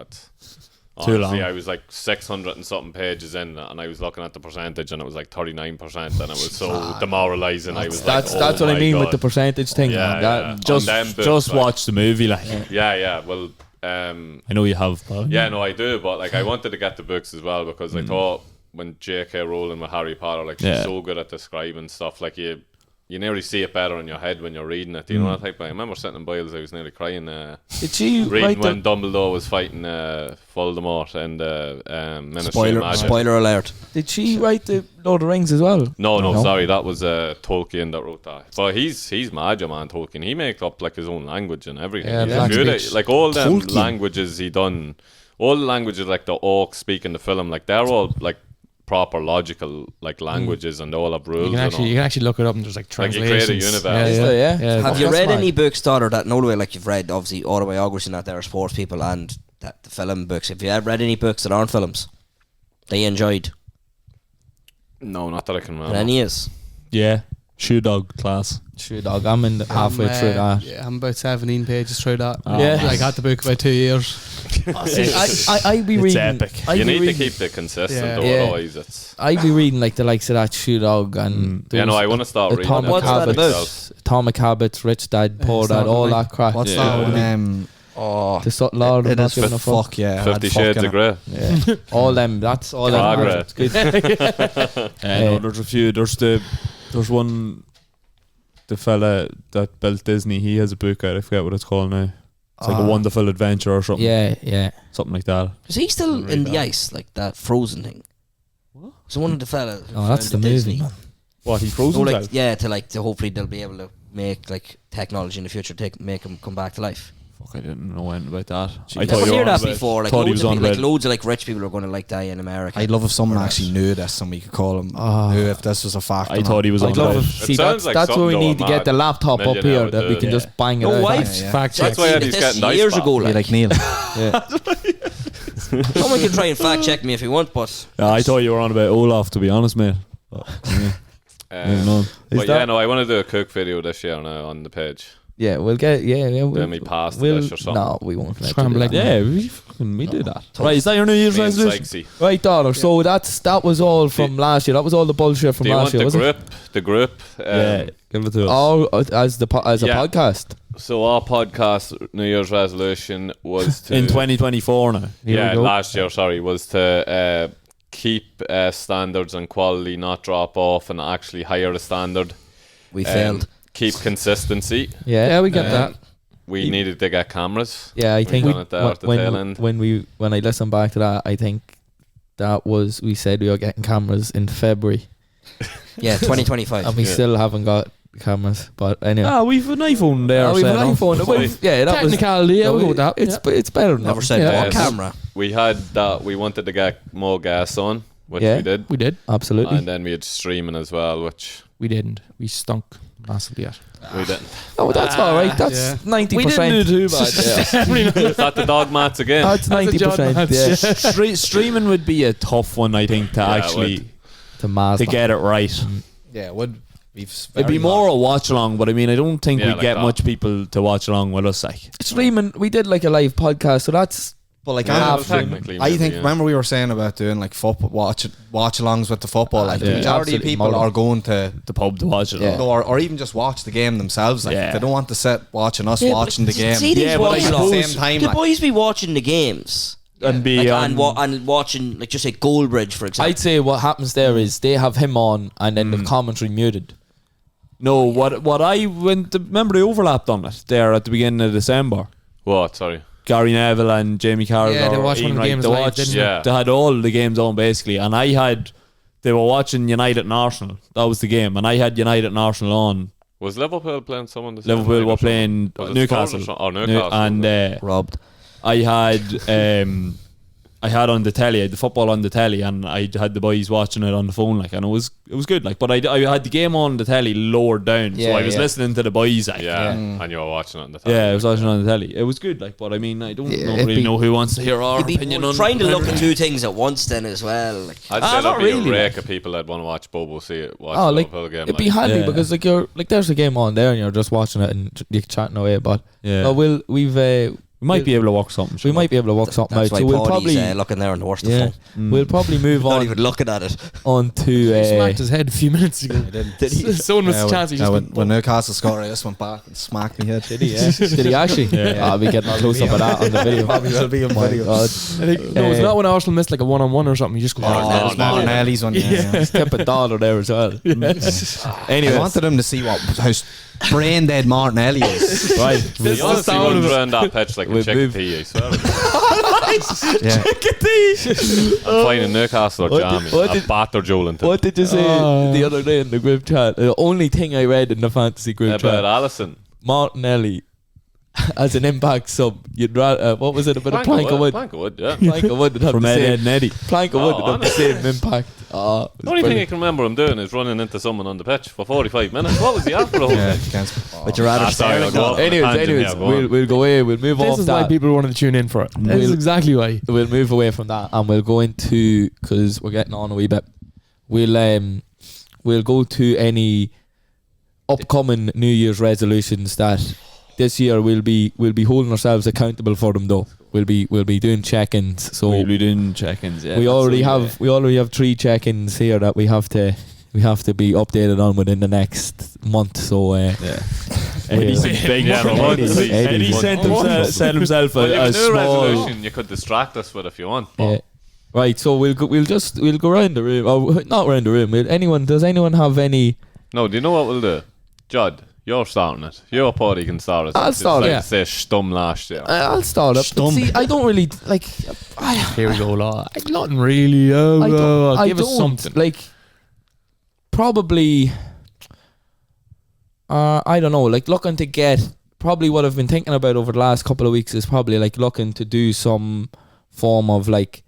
Too long. I was like 600 and something pages in, and I was looking at the percentage, and it was like 39%, and it was so demoralizing. I was That's like, what I mean God. with the percentage thing. Yeah, man. That, yeah. Just On them books, like- watch the movie, like. Yeah. Well, I know you have. But yeah, no, I do, but like I wanted to get the books as well because I thought when J.K. Rowling with Harry Potter, like she's Yeah. so good at describing stuff. Like you nearly see it better in your head when you're reading it. Do you know that type? I remember sitting in Biles, I was nearly crying. Did she reading write when Dumbledore was fighting Voldemort and Ministry of Spoiler, Magic. spoiler alert. Did she write the Lord of the Rings as well? No, sorry, that was Tolkien that wrote that. But he's major, man. Tolkien. He made up like his own language and everything. Yeah, He's Black good at, Speech. like all them Tolkien. languages he done. All the languages like the orcs speak in the film, like they're all like proper logical like languages and all have rules. You and all. can actually look it up and there's like Like you translations. create a universe. Yeah. Have you That's read mad. any books, daughter, that no way like you've read obviously autobiographies and that there are sports people and that the film books? Have you ever read any books that aren't films that you enjoyed? No, not that I can And remember. any is? Yeah. Shoe dog class. Sure, dog. I'm in halfway through that. Yeah, I'm about 17 pages through that. Yeah. I got the book about 2 years. See, I be It's reading. epic. You need to keep it consistent, Yeah. though, Yeah. otherwise it's. I be reading like the likes of that Shoe Dog and Yeah, no, I want to start reading Atomic it. What's that Habits, Atomic Habits, Rich Dad, Poor it's Dad, not all like- that crap. What's Yeah. that one? Oh, The subtle art of it not is giving a fuck. fuck, yeah. 50 Shades of Grey. Yeah. All them. That's all them. Progress. It's good. No, there's a few. There's one. The fella that built Disney, he has a book out. I forget what it's called now. It's like a Wonderful Adventure or something. Yeah. Something like that. Is he still in the ice like that Frozen thing? What? So one of the fellas. Oh, that's the movie, man. What, he frozen No, himself? to hopefully they'll be able to make like technology in the future make him come back to life. Fuck, I didn't know anything about that. I thought never you hear were that on about- before. Like thought he loads, was of on people, like about- loads of like rich people are going to like die in America. I'd love if someone Or actually knew this and we could call him Oh. knew if this was a fact. I thought he was on I'd love about. if, see, sounds like that's where we something need to though, get the mad laptop up millionaire here would that we do. can Yeah. just bang it No out. wives. Yeah. Fact That's check. why seen he's this getting nice years back. ago. Be Like. like Neil. Someone can try and fact check me if you want, but Yeah, I thought you were on about Olaf, to be honest, mate. But, no. But yeah, no, I want to do a cook video this year now on the page. Yeah, we'll get. Yeah. Then we pass the dish or something. No, we won't. Let Scramble you do egg. that. Yeah, we do that. Right, is that your New Year's Me and resolution? Sykesy. Right, daughter. So that was all from last year. That was all the bullshit from Do you last want year, the was it? group? The group. Yeah, give it to us. Oh, as a Yeah. podcast. So our podcast New Year's resolution was to In 2024 now. yeah, we go. last year, sorry, was to keep standards and quality, not drop off, and actually higher the standard. we failed. Keep consistency. Yeah, we get that. We needed to get cameras. Yeah, I think done it there at the tail end. when I listen back to that, I think that was we said we were getting cameras in February, Yeah, 2025. and we still haven't got cameras. But anyway, Ah, we've an iPhone there. we've an set up. iPhone. Yeah, that was Technicality, yeah, we'll go with that. It's better than Never that. said yeah, what Yes. camera. We had that. We wanted to get more gas on, which Yeah. we did, We did. Absolutely. and then we had streaming as well, which We didn't. We stunk massively at. we didn't. Oh, that's all right. That's Yeah. 90%. too bad. Is that the dog mats again? That's 90%. John Yeah, Streaming would be a tough one, I think, to Yeah, it actually to master. to get it right. Yeah, would It'd be more a watch along, but I mean, I don't think Yeah, we like get that. much people to watch along with us. Like, Streaming. We did like a live podcast, so that's But like Yeah, I'm well, technically, I maybe, think yeah. remember we were saying about doing like football watch alongs with the football. Like the yeah. majority of Absolutely people mulling. are going to the pub to watch it. Yeah. all. or even just watch the game themselves. Like Yeah. they don't want to sit watching us Yeah, watching the but game. see these Yeah, but I watch at the alongs. same time, The like, boys be watching the games And be like, on. and watching like just say Goldbridge for example. I'd say what happens there is they have him on and then the commentary muted. No, what I went. Remember they overlapped on it there at the beginning of December. What? Sorry. Gary Neville and Jamie Carragher. Yeah, they watched one Ian of the Wright, games they live, watched- didn't they? Yeah. They had all the games on basically, and they were watching United and Arsenal. That was the game, and I had United and Arsenal on. Was Liverpool playing someone? The same Liverpool night were or something? playing Was it Newcastle. Spurs or Newcastle? and Robbed. I had on the telly, I had the football on the telly, and I had the boys watching it on the phone, like, and it was good, like. But I had the game on the telly lowered down, so Yeah, I was yeah. listening to the boys, like. yeah, and you were watching it on the time. Yeah, I was watching it on the telly. It was good, like, but I mean, I don't it'd really be- know who wants to hear our You'd be opinion on trying to look Premier at two things at once then as well. Like, I'd Ah, say not there'd be really, a rake like. of people that want to watch Bobo see it. Watch Oh, the like Liverpool game. it'd be like. handy Yeah. because like you're like there's a game on there and you're just watching it and you're chatting away. But Yeah. no, We might be able to work something. We might be able to work something That's out. why So we'll Paudie's probably looking there on the worst of yeah, fun. we'll probably move Not on even looking at it. on to He smacked his head a few minutes ago. Did he? Someone was a chance. He just went, when Newcastle scored, I just went back and smacked me head. Did he? Yeah. Did he actually? Yeah. I'll be getting a close up of that on the video. Probably will be in My video. God. I think, no, it's not when Arsenal missed like a 1-on-1 or something. You just go, Oh, no. Martinelli's one. Yeah. Tip a dollar there as well. I Anyway, wanted him to see how brain dead Martinelli is. right. He honestly sound runs of it. around that pitch like a We'll chicken move. pea, I swear. Yeah. I'm playing in Newcastle or What Jamie. did- I batter Joelinton. What did you say the other day in the group chat? The only thing I read in the fantasy group About chat, Allison. Martinelli as an impact sub. You'd rather what was it about a plank of wood? Plank of wood, yeah. Plank of wood would have From the Ed, same. Ed and Eddie. Plank of wood would have the same impact. The only thing I can remember him doing is running into someone on the pitch for 45 minutes. What was he after the whole Yeah, thing? Would you rather Ah, sorry, I'll go off on a Anyways, tangent, yeah, go on. we'll go away. We'll move this off is why that. people wanted to tune in for it. This is We'll- exactly why. We'll move away from that and we'll go into, because we're getting on a wee bit. We'll go to any upcoming New Year's resolutions that this year we'll be holding ourselves accountable for them though. We'll be doing check-ins. So We'll be doing check-ins. Yeah, we already absolutely. have 3 check-ins here that we have to be updated on within the next month. So Eddie's in big Yeah, trouble. months. Eddie set himself Well, you a have a new small. resolution you could distract us with if you want. yeah. Right, so we'll go around the room. Oh, not around the room. Does anyone have any? No, do you know what we'll do? Judd, you're starting it. Your party can start it. I'll It's start like it. to say stum last year. I'll start up. But see, I don't really like. Here we go, law. Nothing really. Give us something. Like, probably. I don't know. Like, looking to get. Probably what I've been thinking about over the last couple of weeks is probably like looking to do some form of like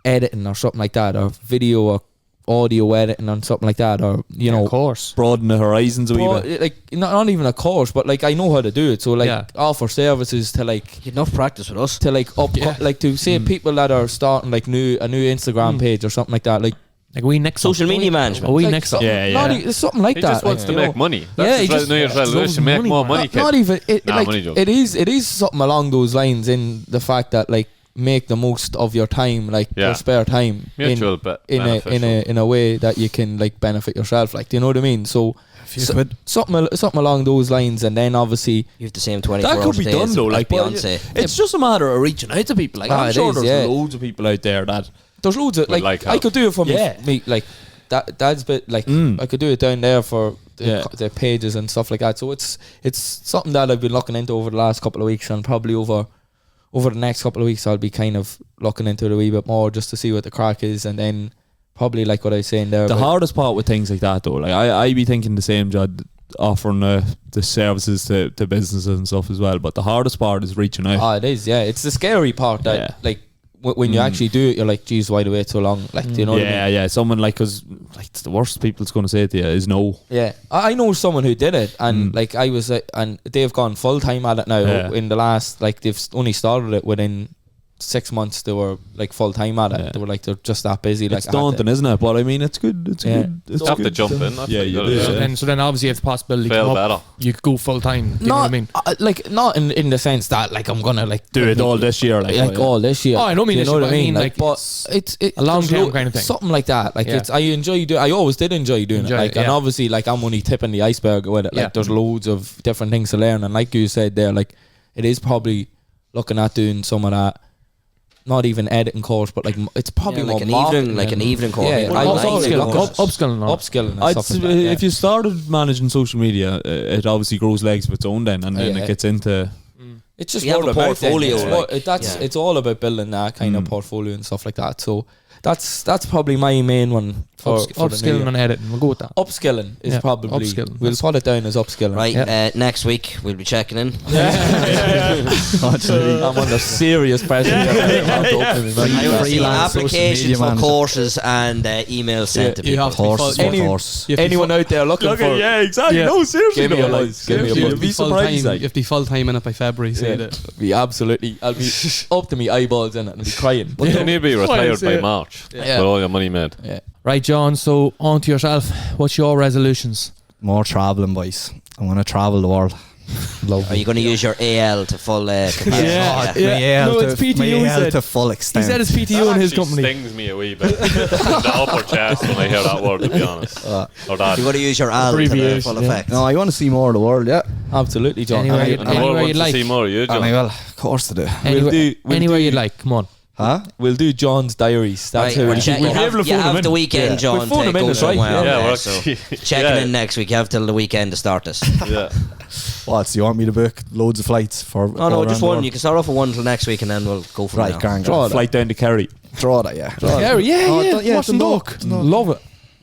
editing or something like that, or video or audio editing and something like that, or you know, of course. Broaden the horizons a wee bit. like not even a course, but like I know how to do it. So like Yeah. offer services to like You'd enough practice with us. to like like to say people that are starting like a new Instagram page or something like that, like Like we next Social up. media management. Are we like next up? something- Yeah, not yeah. something like He that. just wants like, to you know. make money. Yeah, That's he his just- New Year's loves resolution. Make money, more man. money, kid. Not even it, Nah, like money joke. it is something along those lines in the fact that like make the most of your time, like Yeah. your spare time Mutual bit in a way that you can like benefit yourself. Like, do you know what I mean? So something along those lines, and then obviously You have the same 24 That hours could be a day done as though. Like, but Beyonce. it's just a matter of reaching out to people. Like, I'm it sure is, there's yeah. loads of people out there that. there's loads of Would like like I help. could do it for Yeah. me like that's bit like I could do it down there for the pages and stuff like that. So it's something that I've been looking into over the last couple of weeks, and probably over the next couple of weeks I'll be kind of looking into it a wee bit more just to see what the crack is, and then probably like what I was saying there. The about- hardest part with things like that though, like I be thinking the same, Judd, offering the services to businesses and stuff as well. But the hardest part is reaching out. it is, yeah. It's the scary part that Yeah. like when you actually do it, you're like, geez, why do I wait so long? Like, do you know what I mean? Yeah. Someone like, cause like it's the worst people's going to say to you is no. Yeah, I know someone who did it, and like I was, and they've gone full time at it now. Yeah. In the last, like they've only started it within 6 months. They were like full time at it. Yeah. They were like they're just that busy. It's like I had daunting, isn't it? But I mean, it's good. It's Yeah. good. It's You have to good jump stuff. in. That's Yeah, what you gotta do. do. So then obviously you have the possibility Fail come better. up, you could go full time. You know what I mean? like not in the sense that like I'm gonna like Do it all this year, like all this year. Oh, I don't mean Do you this know year, what I but I mean? mean, Like, like, but it's it's a long there's term kind of thing. something like that. Like Yeah. I enjoy doing. I always did enjoy doing Enjoy it. it, Like, and yeah. obviously, like I'm only tipping the iceberg with it. Like Yeah. there's loads of different things to learn, and like you said there, like it is probably looking at doing some of that. Not even editing course, but like it's probably Yeah, like more an marketing evening, like an and- evening course. Yeah, Maybe I like was an always evening looking course. Upskilling and all. upskilling and I'd stuff s- like that. Yeah. If you started managing social media, it obviously grows legs of its own then, and then Yeah. it gets into. It's just You have word a of mouth portfolio, then. like, That's yeah. it's all about building that kind of portfolio and stuff like that. So that's probably my main one for the new Upskilling year. and editing. We'll go with that. Upskilling is Yeah, probably upskilling. we'll put it down as upskilling. Right, Yeah. next week we'll be checking in. I'm under serious pressure. Freelance social Applications media for manager. courses and emails sent to You people. have to be Horses full, for Any- horses. you have to be Anyone full- out there looking for? exactly. Yeah. No, seriously, Give me a though, buzz. Give me a you buzz. have to be full time. surprised, You like. have to be full time in it by February. Say that. Be absolutely. I'll be up to me eyeballs in it and be crying. But you need to be retired by Yeah. March Yeah. with all your money made. Yeah. Right, John. So on to yourself. What's your resolutions? More travelling, boys. I want to travel the world. Are you going to use your AL to full capacity? Yeah. No, it's PTU, he said. to full extent. He said it's PTU in his company. Stings me a wee bit in the upper chest when I hear that word, to be honest. Or that. You're going to use your AL to the full effect. No, I want to see more of the world, yeah. Absolutely, John. Anyway, And the world anywhere wants you'd to like. see more of you, And John. I will, of course to do. Anywhere you'd like. Come on. Huh? We'll do John's diaries. That's how Right, we you have the weekend, John. We'll phone to him in, go that's right. somewhere. Yeah, we're so actually checking in next week. You have till the weekend to start this. Yeah. What, so you want me to book loads of flights for... No, just one. You can start off with one till next week and then we'll go from Right, there. grand. Draw that. Flight down to Kerry. Draw that, yeah. Yeah. Watch and look. Love it.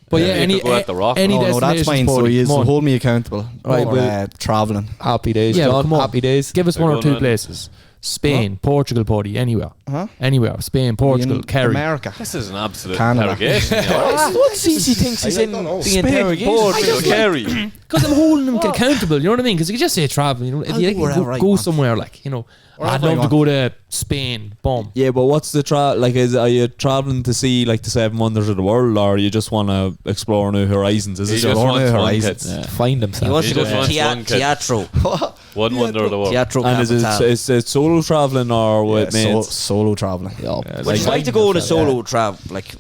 But yeah, you could go at the Rock. any No, that's destinations, mine, so Paul, he is come on. hold me accountable. Right, for, we'll- travelling. Happy days, Yeah, John. come on. Happy days. Give us They're one or going two on. places. Spain, Portugal, Poddy, anywhere. Huh? Anywhere. Spain, Portugal, In Kerry. America. This is an absolute Canada. interrogation. you know. What CC thinks he's in the interrogation? Portugal, Kerry. Because I'm holding them accountable, you know what I mean? Because you could just say travel, you know. If I'll you do wherever I go want. somewhere, like, you know, I'd Wherever I love to want. go to Spain, boom. Yeah, but what's the are you travelling to see like the 7 wonders of the world, or you just want to explore new horizons? Is He it just Explore wants new one horizons. kid. Find He himself. wants He to go just to wants one kid. teatro. One wonder of the world. Teatro And Capital. is it solo travelling or with mates? Solo travelling. Would you like to go on a solo travel? Like,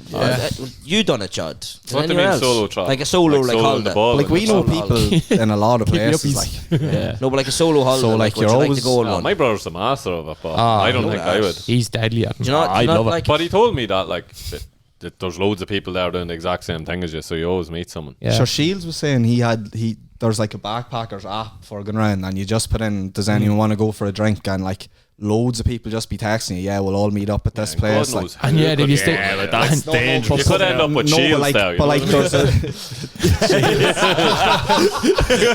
you done it, Judd. Did What do you anyone mean else? solo travel? Like a solo, like solo in holiday. the ball Like, and we know solo holiday. people in a lot of places. Like, No, but like a solo holiday. So, like, like, would you're you like always- to go on No, one? my brother's the master of it, but Ah, I don't no, think I would. that's- He's deadly at it. Do you not, I'd love it. like But he told me that like that there's loads of people there doing the exact same thing as you, so you always meet someone. Yeah. Sure, Shields was saying there's like a backpackers app for going around, and you just put in, does anyone want to go for a drink, and like loads of people just be texting you, yeah, we'll all meet up at this place. God Like, knows how And you yeah, could- did you stay? Yeah, but that's No, no, dangerous. You could end up with no, shields but like, there. You but know like what I mean? there's a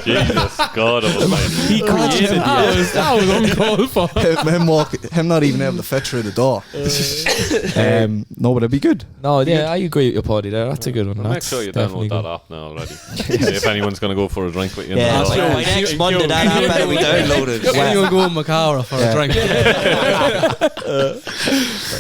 Jesus God Almighty. He created that was uncalled for. him not even able to fit through the door. No, but it'd be good. No, yeah, I agree with your party there. That's a good one. Well, make That's sure you definitely download that good. app now already. See if anyone's going to go for a drink with you. Yeah, in the by next Monday that app better be downloaded. Anyone go in Macara for a drink?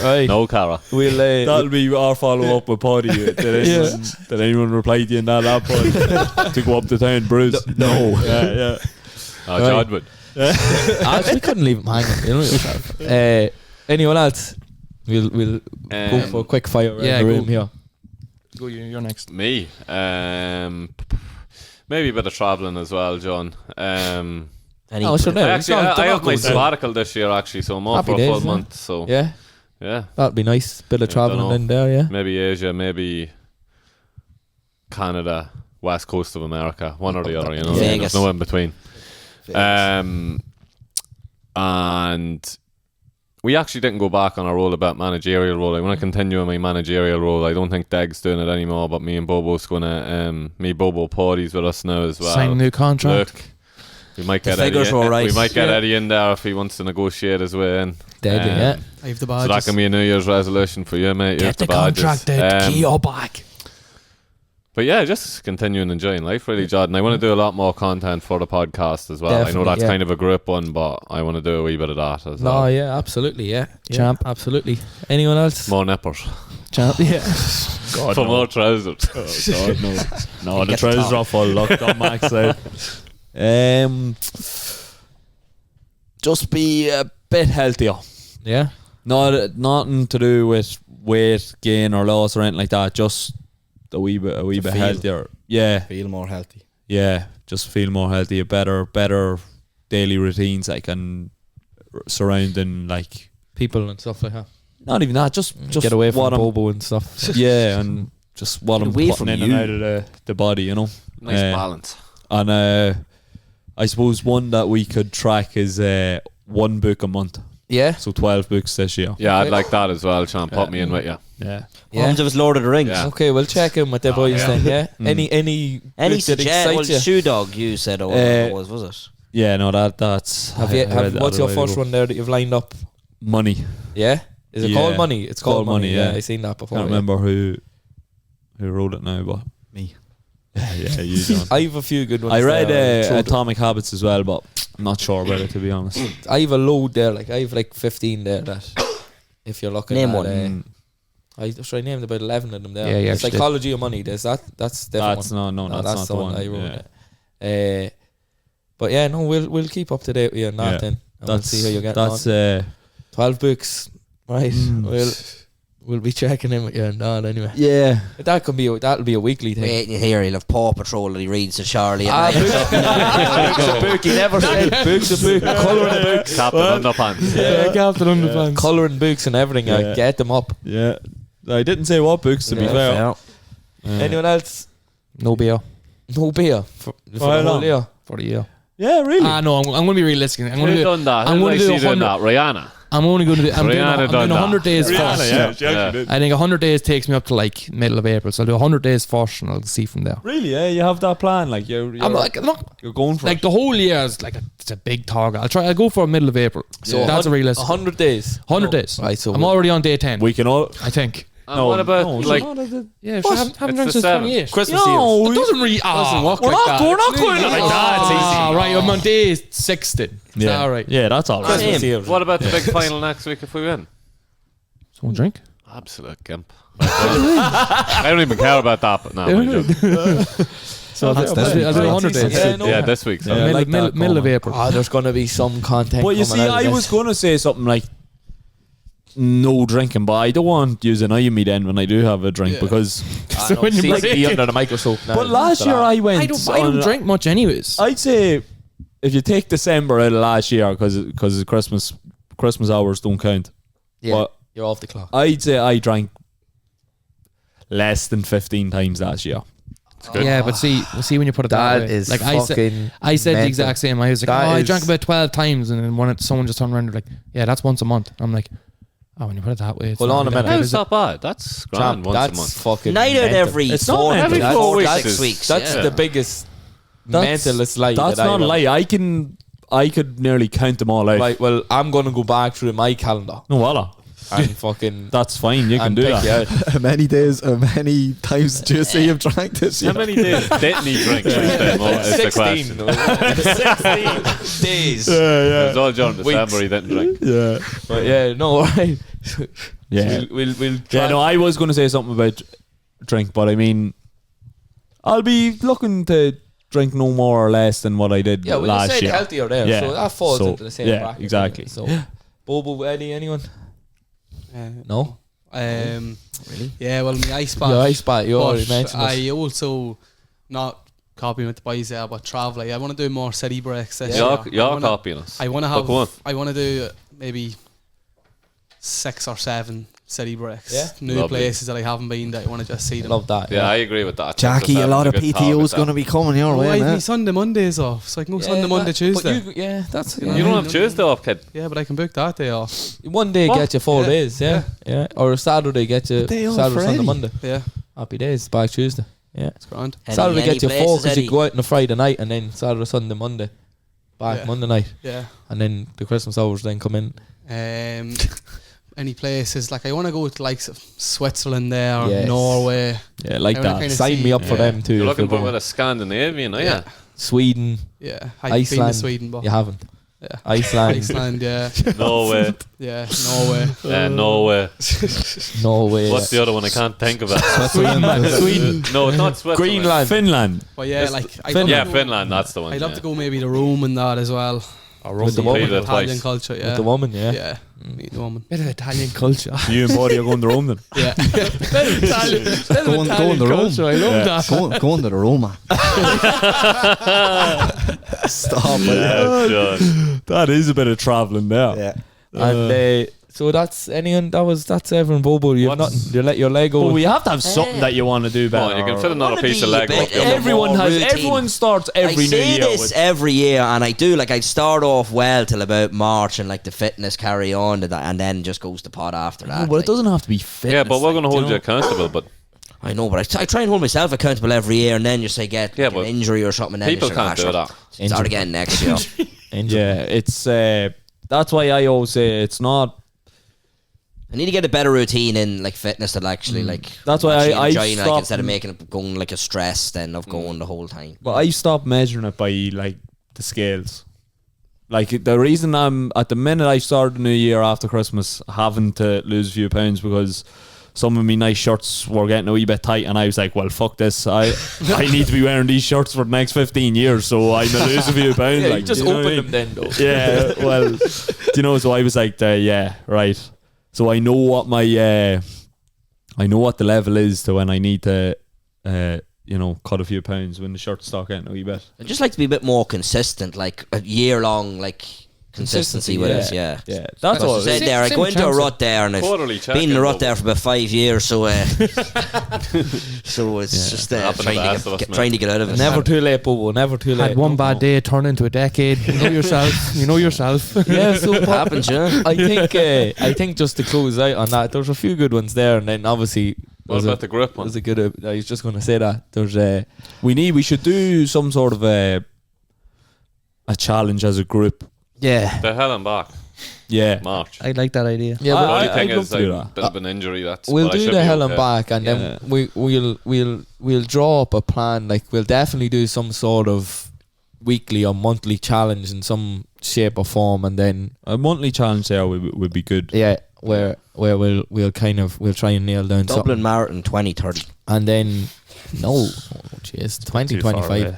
Right. No, Cara. We'll That'll be our follow up with Poddy. Did anyone reply to you in that app pod to go up to town, Bruce? No. Yeah. Oh, Jod would. we couldn't leave him hanging. You know. Anyone else? We'll go for a quick fire around the room here. Go, you're next. Me. Maybe a bit of travelling as well, John. Oh, sure, no, Actually, it's not- I have my tobacco, so- sabbatical this year, actually, so I'm off Happy for a days, full yeah. month. So Yeah, that'd be nice. Bit of Yeah, travelling dunno. in there, yeah. maybe Asia, maybe Canada, west coast of America, one or the other. You know, Vegas. there's no in between. And we actually didn't go back on our role about managerial role. I want to continue in my managerial role. I don't think Deg's doing it anymore, but me and Bobo's gonna Bobo Poddy's with us now as well. Sign a new contract. Look, we might The get figures Eddie. were right. We might get Yeah. Eddie in there if he wants to negotiate his way in. Deadly, yeah. I have the So badges. that can be a New Year's resolution for you, mate. You have Get the badges. contract out. Key back. But yeah, just continuing enjoying life, really, Jordan. I want to do a lot more content for the podcast as well. I know Definitely, that's yeah. kind of a group one, but I want to do a wee bit of that as No, well. yeah, absolutely, yeah. Champ. Absolutely. Anyone else? More nippers. Champ, yeah. God, For no. more trousers. Oh, God, no. No, the Get the trousers top. are full. Look, don't max out. Just be a bit healthier. Yeah. Nothing to do with weight gain or loss or anything like that. Just a wee bit feel. healthier. Yeah, Feel more healthy. yeah. Just feel more healthy. Better daily routines, like, and surrounding, like, People and stuff like that. not even that. Just Get away from what I'm- Bobo and stuff. Yeah, and just what Get I'm away putting from in you. and out of the body, you know. Nice Uh, balance. And I suppose one that we could track is one book a month. Yeah. So 12 books this year. Yeah, I'd like that as well, Champ. Put me in with you. Yeah. What happens if it's Lord of the Rings? Yeah. Okay, we'll check in with the boys then, yeah? Any Any book that suggestion? Well, excites you? Shoe Dog, you said it was it? Yeah, no, that's... Have you, I read that what's a your while first ago. one there that you've lined up? Money. Yeah? Is it Yeah. called Money? It's called Money, yeah. yeah. I've seen that before. Can't yeah. remember who wrote it now, but... Me. Yeah, you don't. I have a few good ones. I read there. Throw Atomic Habits as well, but I'm not sure about it, to be honest. I have a load there, like I have like 15 there that if you're looking Name at one. I named about 11 of them there. Yeah, you The actually did. Psychology of Money, that's definitely That's one. that's That's not the one I wrote yeah. it. But yeah, no, we'll keep up to date with you on that then. And we'll see how you get on. That's 12 books, right? We'll be checking in with you on that anyway. yeah. That'll be a weekly thing. Wait, you hear he'll have Paw Patrol that he reads to Charlie. Books a book. He never said books a book. Colouring books. Captain Underpants. Yeah, Captain Underpants. Colouring books and everything. Yeah. Get them up. Yeah, I didn't say what books to be fair. Anyone else? No beer No beer for the How whole long? year. for the year. Yeah, really. No, I'm going to be realistic. I'm going to Who do. done that? I'm Who going did to I do see doing 100. that? Rihanna. I'm only going to do. I'm doing Rihanna done 100 days Rihanna, first. yeah, she actually did. I think 100 days takes me up to like middle of April, so I'll do 100 days first, and I'll see from there. Really? Yeah, you have that plan. Like you're you're going for like it. the whole year is like it's a big target. I'll go for middle of April. So that's a realistic. 100 days. 100 days. Right, so I'm already on day 10. We can all. I think. And what about like? Yeah, sure, I haven't drank the since 7th. 28. Christmas No, Eve. It doesn't really. Doesn't work we're like not. that. We're not going like that. It's easy. Right, I'm on day 60. Yeah, All right. Yeah, that's all right. Christmas Eve. What about the big final next week if we win? Someone drink? Absolute gimp. I don't even care about that. But no, I'm only joking. So I'll do 100 days. Yeah, no. Yeah, this week. So. Yeah. I like that Middle of comment. April. There's going to be some content. But you coming see, out of I this. was going to say something like no drinking, but I don't want you to eye me then when I do have a drink because. So when you be under the microscope now. But last year I went. I don't drink much anyways. I'd say if you take December out of last year because Christmas hours don't count. Yeah, But you're off the clock. I'd say I drank less than 15 times last year. Yeah, but see when you put it that That way, is like fucking I said the mental. exact same. I was like, That I is- drank about 12 times, and then someone just turned around and like, yeah, that's once a month. I'm like, oh, when you put it that way, it's Hold not on a really that minute. good, How's is it? that bad? That's grand Champ, once a that's month. fucking Night out mental. every It's not 4 every that's 4 weeks 6 is- weeks. That's yeah. the biggest That's- mentalist lie. That's that I not a run. lie. I could nearly count them all out. Right, well, I'm going to go back through my calendar No, voila. and fucking That's fine. You can and do pick that. you out. How many times do you say you've drank this year? How many days didn't he drink? Is the question. 16 days. It was all during December he didn't drink. Yeah. But yeah, no, right. Yeah. We'll try. Yeah, no, I was going to say something about drink, but I mean, I'll be looking to drink no more or less than what I did Yeah, we last just said year. healthier there, Yeah. so that falls So, into the same yeah, bracket. exactly. So, Bobo, Eddie, anyone? No? Really? Yeah, well, my ice bath. Your ice bath, you but already mentioned I this. also, not copying with the boys there, but travel. I want to do more city breaks this You're year. you're copying us. I want to But go on. have. I want to do maybe 6 or 7 city breaks. Yeah. New Lovely. places that I haven't been that I want to just see them. Love that. Yeah, I agree with that. Jackie, a lot of PTO's going to be coming your Oh, I way, have my man. Sunday Mondays off, so I can go Sunday, Monday, Tuesday. But that's You don't have Tuesday off, kid. Yeah, but I can book that day off. one day What? get you 4 Yeah. days, yeah. Or a Saturday get you day off Saturday, for Sunday, Eddie. Monday. Yeah, Happy days, back Tuesday. Yeah. it's grand. Saturday get you 4 places, because you Eddie? go out on a Friday night and then Saturday, Sunday, Monday, back Yeah. Monday night, Yeah. and then the Christmas hours then come in. Any places like I want to go to like Switzerland there, Yes. Norway. Yeah, like I wanna that. kinda Sign see- me up for Yeah. them too. You're if looking you're for a going. bit of Scandinavian, are you? Sweden, Yeah, I've been Iceland. to Sweden, but You haven't. yeah, Iceland, Iceland, yeah, Norway. yeah, Norway. Norway. Norway, What's the other one? I can't think of it. Sweden, No, it's not Switzerland. Greenland. Finland. But yeah, It's like Yeah, Finland. That's the one. I'd love yeah. to go maybe to Rome and that as well. with the woman, Peter Italian twice. culture, yeah, with the woman, yeah. yeah, meet the woman. Bit of Italian culture. You and Buddy are going to Rome then. Yeah, Italian, Going to Rome. culture. I love that. Going to the Roma. Stop it. Yeah, John. That is a bit of travelling there. Yeah. And so that's that's everyone. Bobo, you have What's- nothing. You let your Lego. But we have to have something that you want to do Come better. on, you can fit another Wanna piece of be a Lego bit- up your Everyone more has. routine. Everyone starts every I new say year this with. every year, and I do. Like I start off well till about March, and like the fitness carry on to that, and then just goes to pot after that. No, but like. it doesn't have to be fit. Yeah, but we're going to hold you accountable. But I know, but I try and hold myself accountable every year, and then you say get Yeah, like, an but injury or something, and then people you say, can't do sure, that. Start again next year. Yeah, it's. That's why I always say it's not. I need to get a better routine in like fitness that actually like. That's why actually I enjoying, like, stopped- instead of making it going like a stress then of going the whole time. But I stopped measuring it by like the scales. Like the reason I'm at the minute I started the new year after Christmas having to lose a few pounds because some of me nice shirts were getting a wee bit tight, and I was like, well, fuck this, I need to be wearing these shirts for the next 15 years, so I'm gonna lose a few pounds. Yeah, like, you just you know open what I them mean? then, though. Yeah, well, you know, so I was like, yeah, right. So I know what I know what the level is to when I need to, you know, cut a few pounds when the shirts start getting a wee bit. I'd just like to be a bit more consistent, like a year-long, like consistency with it. Yeah. Yeah, that's all. I said there, I Same go into a chance. rut there, and I've Quarterly been in a rut check-in, there for about 5 years, so so it's just Happened to the best of us, man. trying to get out of it. Never too late, Bobo. Never too late. Had one bad day turn into a decade. You know yourself. You know yourself. Yeah, so It happens, yeah. I think just to close out on that, there's a few good ones there, and then obviously What there's about the grip one? there's a good. I was just going to say that there's We should do some sort of a challenge as a group. yeah. The hell and back. Yeah. March. I like that idea. Yeah, The but only I'd thing love is to like do a that. bit of an injury. That's We'll but I do should the be hell and okay. back, and then we'll draw up a plan. Like we'll definitely do some sort of weekly or monthly challenge in some shape or form, and then A monthly challenge there would be good. yeah, where we'll try and nail down Dublin something, Marathon 2030. and then no, jeez, 2025.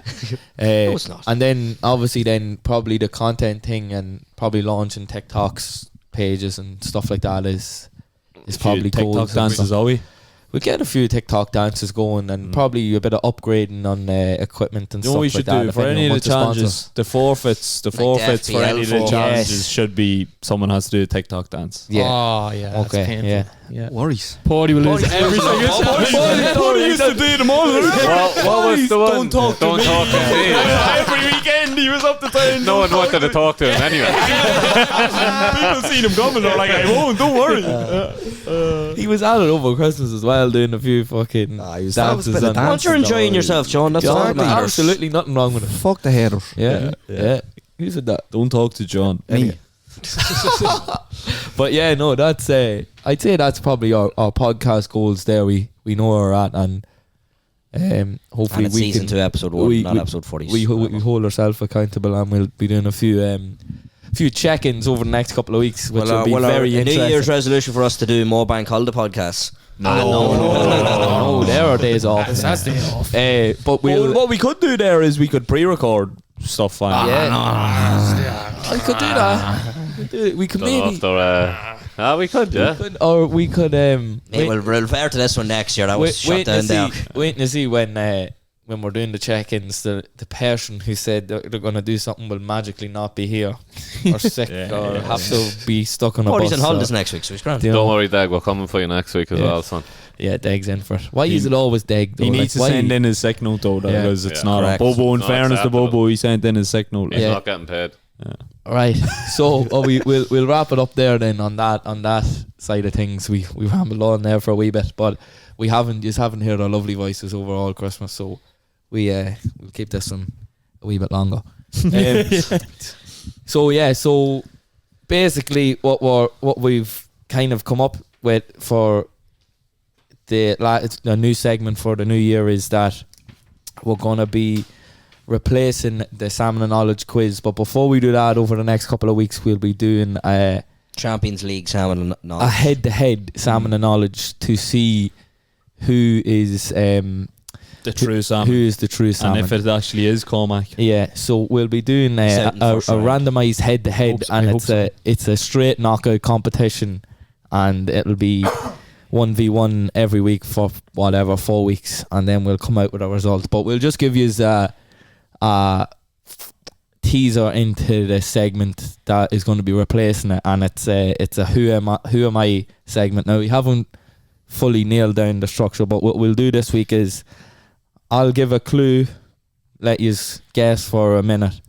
it's not. And then obviously then probably the content thing and probably launching TikToks pages and stuff like that is probably TikTok goals. dances, are we? We'll get a few TikTok dances going and probably a bit of upgrading on equipment and You know stuff what we like should that. do if for any anyone of wants the to sponsor challenges, us. the forfeits the for any of the FPL challenges Yes. should be someone has to do a TikTok dance. Yeah. Oh, yeah. That's Okay, painful. yeah. Yeah. Worries. Paddy will lose every single What used to do them all? What was the one? Don't talk to me. me. Every weekend he was up the town. No one wanted to talk to him anyway. People seen him coming. They're like, I won't. Don't worry. He was at it over Christmas as well, doing a few fucking he was- dances. that was a bit of and Once you're enjoying yourself, Sean, that's all that Exactly. matters. Absolutely nothing wrong with it. Fuck the haters. Yeah. Who said that? Don't talk to John. Me. But yeah, no, that's I'd say that's probably our podcast goals there. We know where we're at, and hopefully And it's we season can 2, episode 1, not episode 40. we hold ourselves accountable, and we'll be doing a few check-ins over the next couple of weeks, which will be very a New interesting. Year's resolution for us to do more bank holiday podcasts. No, there are days off. That's day off. But Well, we'll what we could do there is we could pre-record stuff. I could do that. We could maybe. We could, yeah. We could. Mate, we'll refer to this one next year. That was shut down there. Waiting to see when we're doing the check-ins, the person who said they're going to do something will magically not be here or sick or have to be stuck on a Oh, bus. he's on holidays or- next week, so he's grand. you know. Don't worry, Dag. We're coming for you next week as Yeah. well, son. Yeah, Deg's in for it. Why is it always Deg though? He needs to why- send in his sick note though, Yeah. because it's Yeah, not correct. Bobo. In Not fairness to acceptable. Bobo, he sent in his sick note. He's Yeah. not getting paid. Right. So we'll wrap it up there then on that side of things. We rambled on there for a wee bit, but we haven't heard our lovely voices over all Christmas, so we'll keep this one a wee bit longer. So basically what we've kind of come up with for the new segment for the new year is that we're gonna be replacing the Salmon and Knowledge quiz, but before we do that, over the next couple of weeks we'll be doing a Champions League salmon. head-to-head Salmon and Knowledge to see who is The true salmon. who is the true salmon. And if it actually is Cormac. Yeah, so we'll be doing a Set in first round. randomised head-to-head, I and hope it's a straight knockout competition, and it'll be 1v1 every week for 4 weeks, and then we'll come out with our results. But we'll just give you a teaser into the segment that is going to be replacing it, and it's a who am I segment. Now we haven't fully nailed down the structure, but what we'll do this week is I'll give a clue, let you guess for a minute.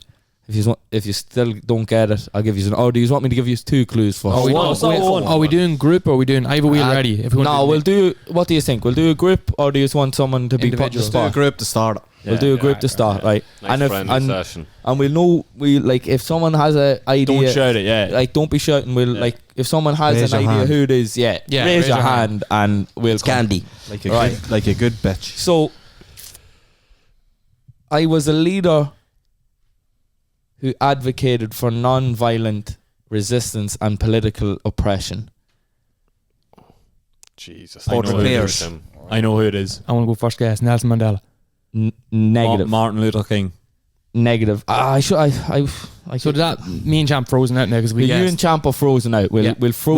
If you still don't get it, I'll give you. Or do you want me to give you 2 clues for? Are we doing group or are we doing? I have a wheel ready. If we want No, to we'll do. What do you think? We'll do a group, or do you just want someone to be put on the Individual. spot? Group to start. We'll do a group to start, right? Nice friendly session. And we'll know if someone has an idea. Don't shout it, yeah. Like, don't be shouting. We'll if someone has Raise an your idea hand. who it is, raise your hand and we'll come. Candy. Like a Right. good bitch. So, I was a leader who advocated for non-violent resistance and political oppression. Jesus. Padraig Pearse. I know who it is. I want to go first guess. Nelson Mandela. Negative. Martin Luther King. Negative. I So that me and Champ frozen out now because we you and Champ are frozen out. We'll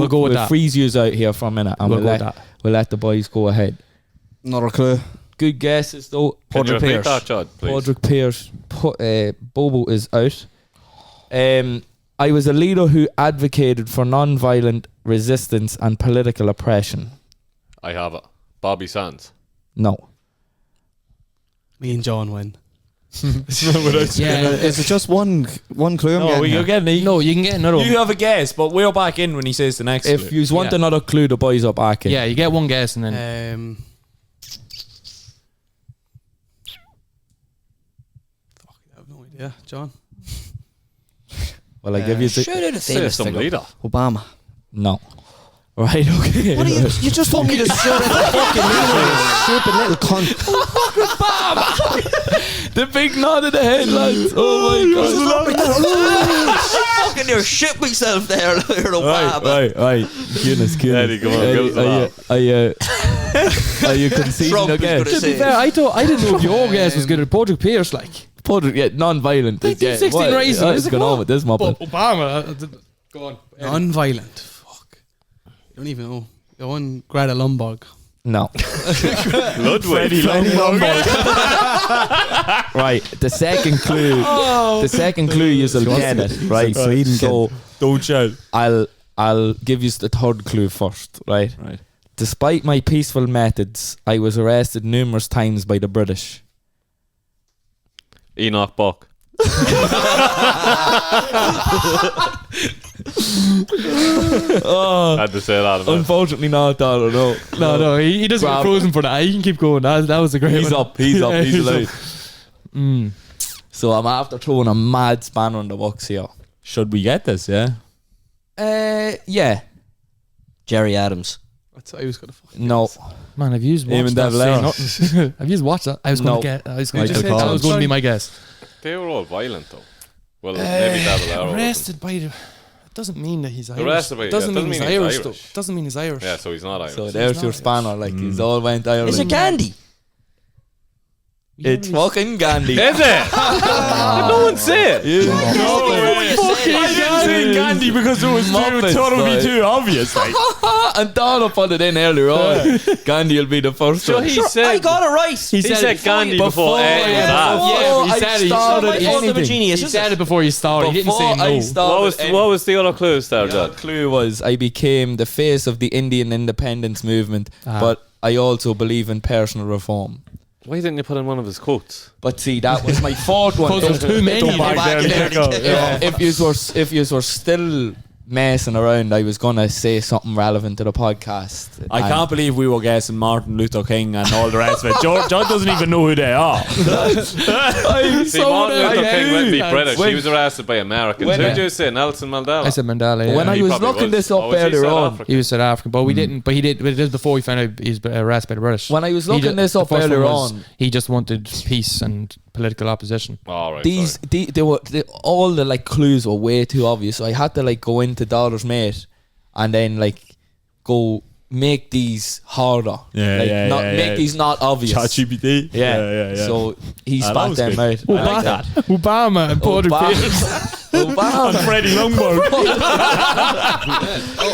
go with that. freeze you out here for a minute, and We'll go with that. we'll let the boys go ahead. Another clue. Good guesses though. Can you Padraig repeat Pearse. that, Judd, please? Padraig Pearse. Bobo is out. I was a leader who advocated for non-violent resistance and political oppression. I have it. Bobby Sands. No. Me and John win. Yeah. Is it just one clue? I'm No, getting you're here? getting No, you can get another one. You have a guess, but we're back in when he says the next If clue. you want Yeah. another clue, the boys are back in. Yeah, you get one guess and then Fuck, I have no idea. John? Well, I give you the... Shout out a Say famous some figure. leader. Obama. No. Right, okay. What are you just told me to shout out a fucking leader, you stupid little cunt. The big nod of the head, lads. Oh my god. I fucking near shit myself there. Right. Goodness. Eddie, come on, give us Are you conceding Trump is again? gonna to be say. fair, I didn't know if your guess was good at Padraig Pearse, like. Non-violent. 1916 Rising, What's is it going on what? with this muppet? Obama. Go on. Non-violent. Fuck. You don't even know. You won Greta Thunberg. No. Ludwig. Right. The second clue. The second clue you'll get it. Right. Sweden So Don't shout. I'll give you the third clue first. Right. Right. Despite my peaceful methods, I was arrested numerous times by the British. Enoch Buck. Oh, Had to say that. About. unfortunately not, Donald. No. No, he doesn't get frozen for that. He can keep going. That was a great He's one. up. He's Yeah, alive. So I'm after throwing a mad spanner in the works here. Should we get this? Yeah. Yeah. Jerry Adams. That's what I was going to fucking No. guess. Man, have you watched Eamon that? De Say Valera. nothing. Have you watched that? I was going No. to get. I was Michael going to Collins. be my guess. They were all violent, though. Well, maybe Davila. Arrested by the. It doesn't mean that he's Irish. Arrested by- yeah, doesn't mean he's Irish. Though. Irish. Doesn't mean he's Irish. Yeah, so he's not Irish. So there's not your Irish. spanner. Like, he's all went Ireland. Is it Gandhi? It's fucking Gandhi. Is it? Did no one say it? I didn't say Gandhi because it was Muppets, totally right. too obvious. Like. And Donald put it in earlier on. Gandhi will be the first So one. he said. I got it right. He said Gandhi before Ed was asked. Yeah, but he I said he started It's not my fault I'm a anything. genius, He is said it? it before you started. He didn't say Before I no. started What was the other clues there, The other Judd? clue was I became the face of the Indian independence movement, but I also believe in personal reform. Why didn't you put in one of his quotes? But see, that was my fourth one. Because there's too many. Don't back in there. If you were still messing around, I was gonna say something relevant to the podcast. I And can't believe we were guessing Martin Luther King and all the rest of it. John doesn't even know who they are. See, Martin Luther King went to be British. When- He was arrested by Americans. when Who I- did you say? Nelson Mandela? I said Mandela. Yeah. When I He was probably looking was. this up Oh, was he earlier South on, African? He was South African, but we didn't. But he did. But it is before we found out he was arrested by the British. when I was He looking ju- this the up first one earlier was on, he just wanted peace and political opposition. All right. these all the like clues were way too obvious. So I had to like go into Daughter's Mate and then like go make these harder. Yeah, like, yeah, not yeah, make yeah. these not obvious. ChatGPT. Yeah. So he Ah, that spat was them good. out. I like that. Obama and Padraig Pearse. Obama. Freddie Longboard.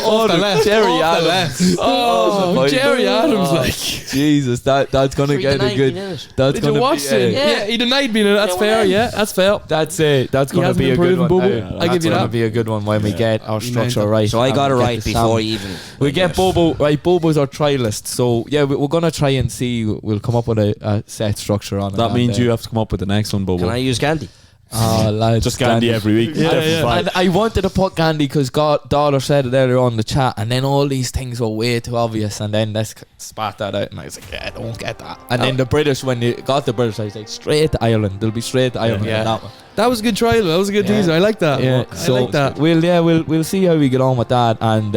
Oh, the left. Jerry Off the Adams. Oh, Jerry Adams, Oh, like. Jesus, that's gonna get a good. That's Did gonna you watch be, it? Yeah, he denied me. That's fair. Yeah, that's fair. That's that's He gonna hasn't be a been good one. proven, Bobo. That's I give you gonna that. be a good one when we get our structure right. So I and got it we get right the before sound. you even. We get Bobo right. Bobo's our trialist. So yeah, we're gonna try and see. We'll come up with a set structure on it. That and, means you have to come up with the next one, Bobo. Can I use Gandhi? Oh, lads, Just Gandhi every week. Different vibe. And I wanted to put Gandhi because daughter said it earlier on in the chat, and then all these things were way too obvious, and then let's spat that out, and I was like, yeah, I don't get that. And then the British, when you got the British, I was like, straight to Ireland. They'll be straight to Ireland. Yeah. on that one. That was a good trial. That was a good Yeah. teaser. I like that. Yeah, I so like that. we'll see how we get on with that, and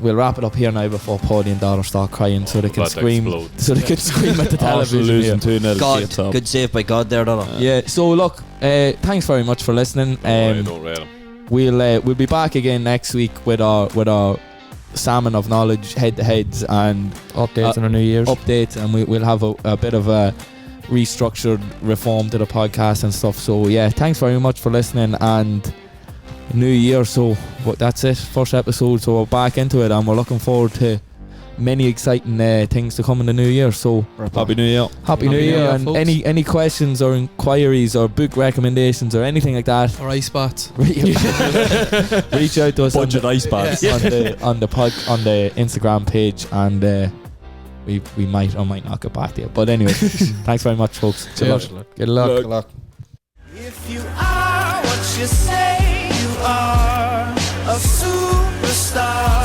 we'll wrap it up here now before Paddy and daughter start crying, so they can About to scream, explode. so they can scream at the Arsenal television. losing here. 2-0 God, to good save by God there, Donna. Yeah. So look, thanks very much for listening. I don't rate him. We'll be back again next week with our salmon of knowledge, head-to-heads, and Updates on the New Year's. updates, and we'll have a bit of a restructured reform to the podcast and stuff. So yeah, thanks very much for listening, and New Year. So that's it, first episode. So we're back into it, and we're looking forward to many exciting things to come in the new year. So Happy New Year. Happy New Year, and folks. any questions or inquiries or book recommendations or anything like that, Or ice baths. reach out to us Bunch of ice baths. on the Instagram page, and we might or might not get back to you. But anyway, thanks very much, folks. Cheers. Good luck. Good luck. If you are what you say you are, a superstar.